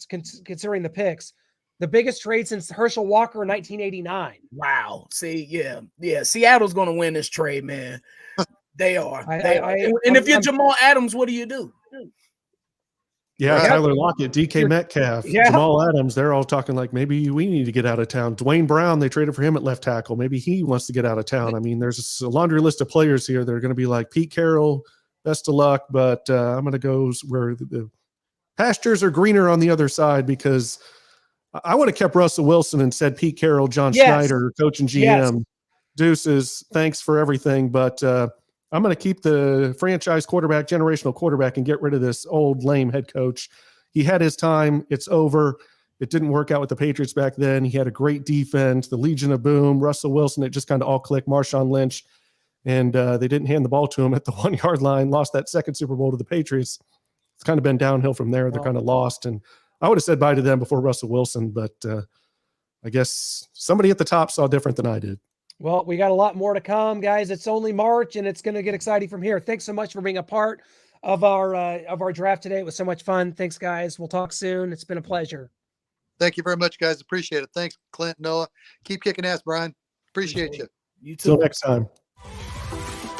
C: considering the picks. The biggest trade since Herschel Walker in 1989.
D: Wow. See, yeah. Seattle's going to win this trade, man. They are. And if you're Jamal Adams, what do you do?
B: Yeah,
E: Right.
B: Tyler Lockett, DK Metcalf, Jamal Adams, they're all talking like maybe we need to get out of town. Dwayne Brown, they traded for him at left tackle. Maybe he wants to get out of town. I mean, there's a laundry list of players here that are going to be like Pete Carroll, best of luck, but I'm going to go where the pastures are greener on the other side, because I would have kept Russell Wilson and said Pete Carroll, John Schneider, coach and GM, deuces, thanks for everything, but I'm going to keep the franchise quarterback, generational quarterback, and get rid of this old lame head coach. He had his time. It's over. It didn't work out with the Patriots back then. He had a great defense, the Legion of Boom, Russell Wilson. It just kind of all clicked. Marshawn Lynch, and they didn't hand the ball to him at the 1-yard line. Lost that second Super Bowl to the Patriots. It's kind of been downhill from there. They're kind of lost, and I would have said bye to them before Russell Wilson, but I guess somebody at the top saw different than I did.
C: Well, we got a lot more to come, guys. It's only March, and it's going to get exciting from here. Thanks so much for being a part of our draft today. It was so much fun. Thanks, guys. We'll talk soon. It's been a pleasure.
E: Thank you very much, guys. Appreciate it. Thanks, Clint, Noah. Keep kicking ass, Brian. Appreciate you.
D: You too.
B: Till next time.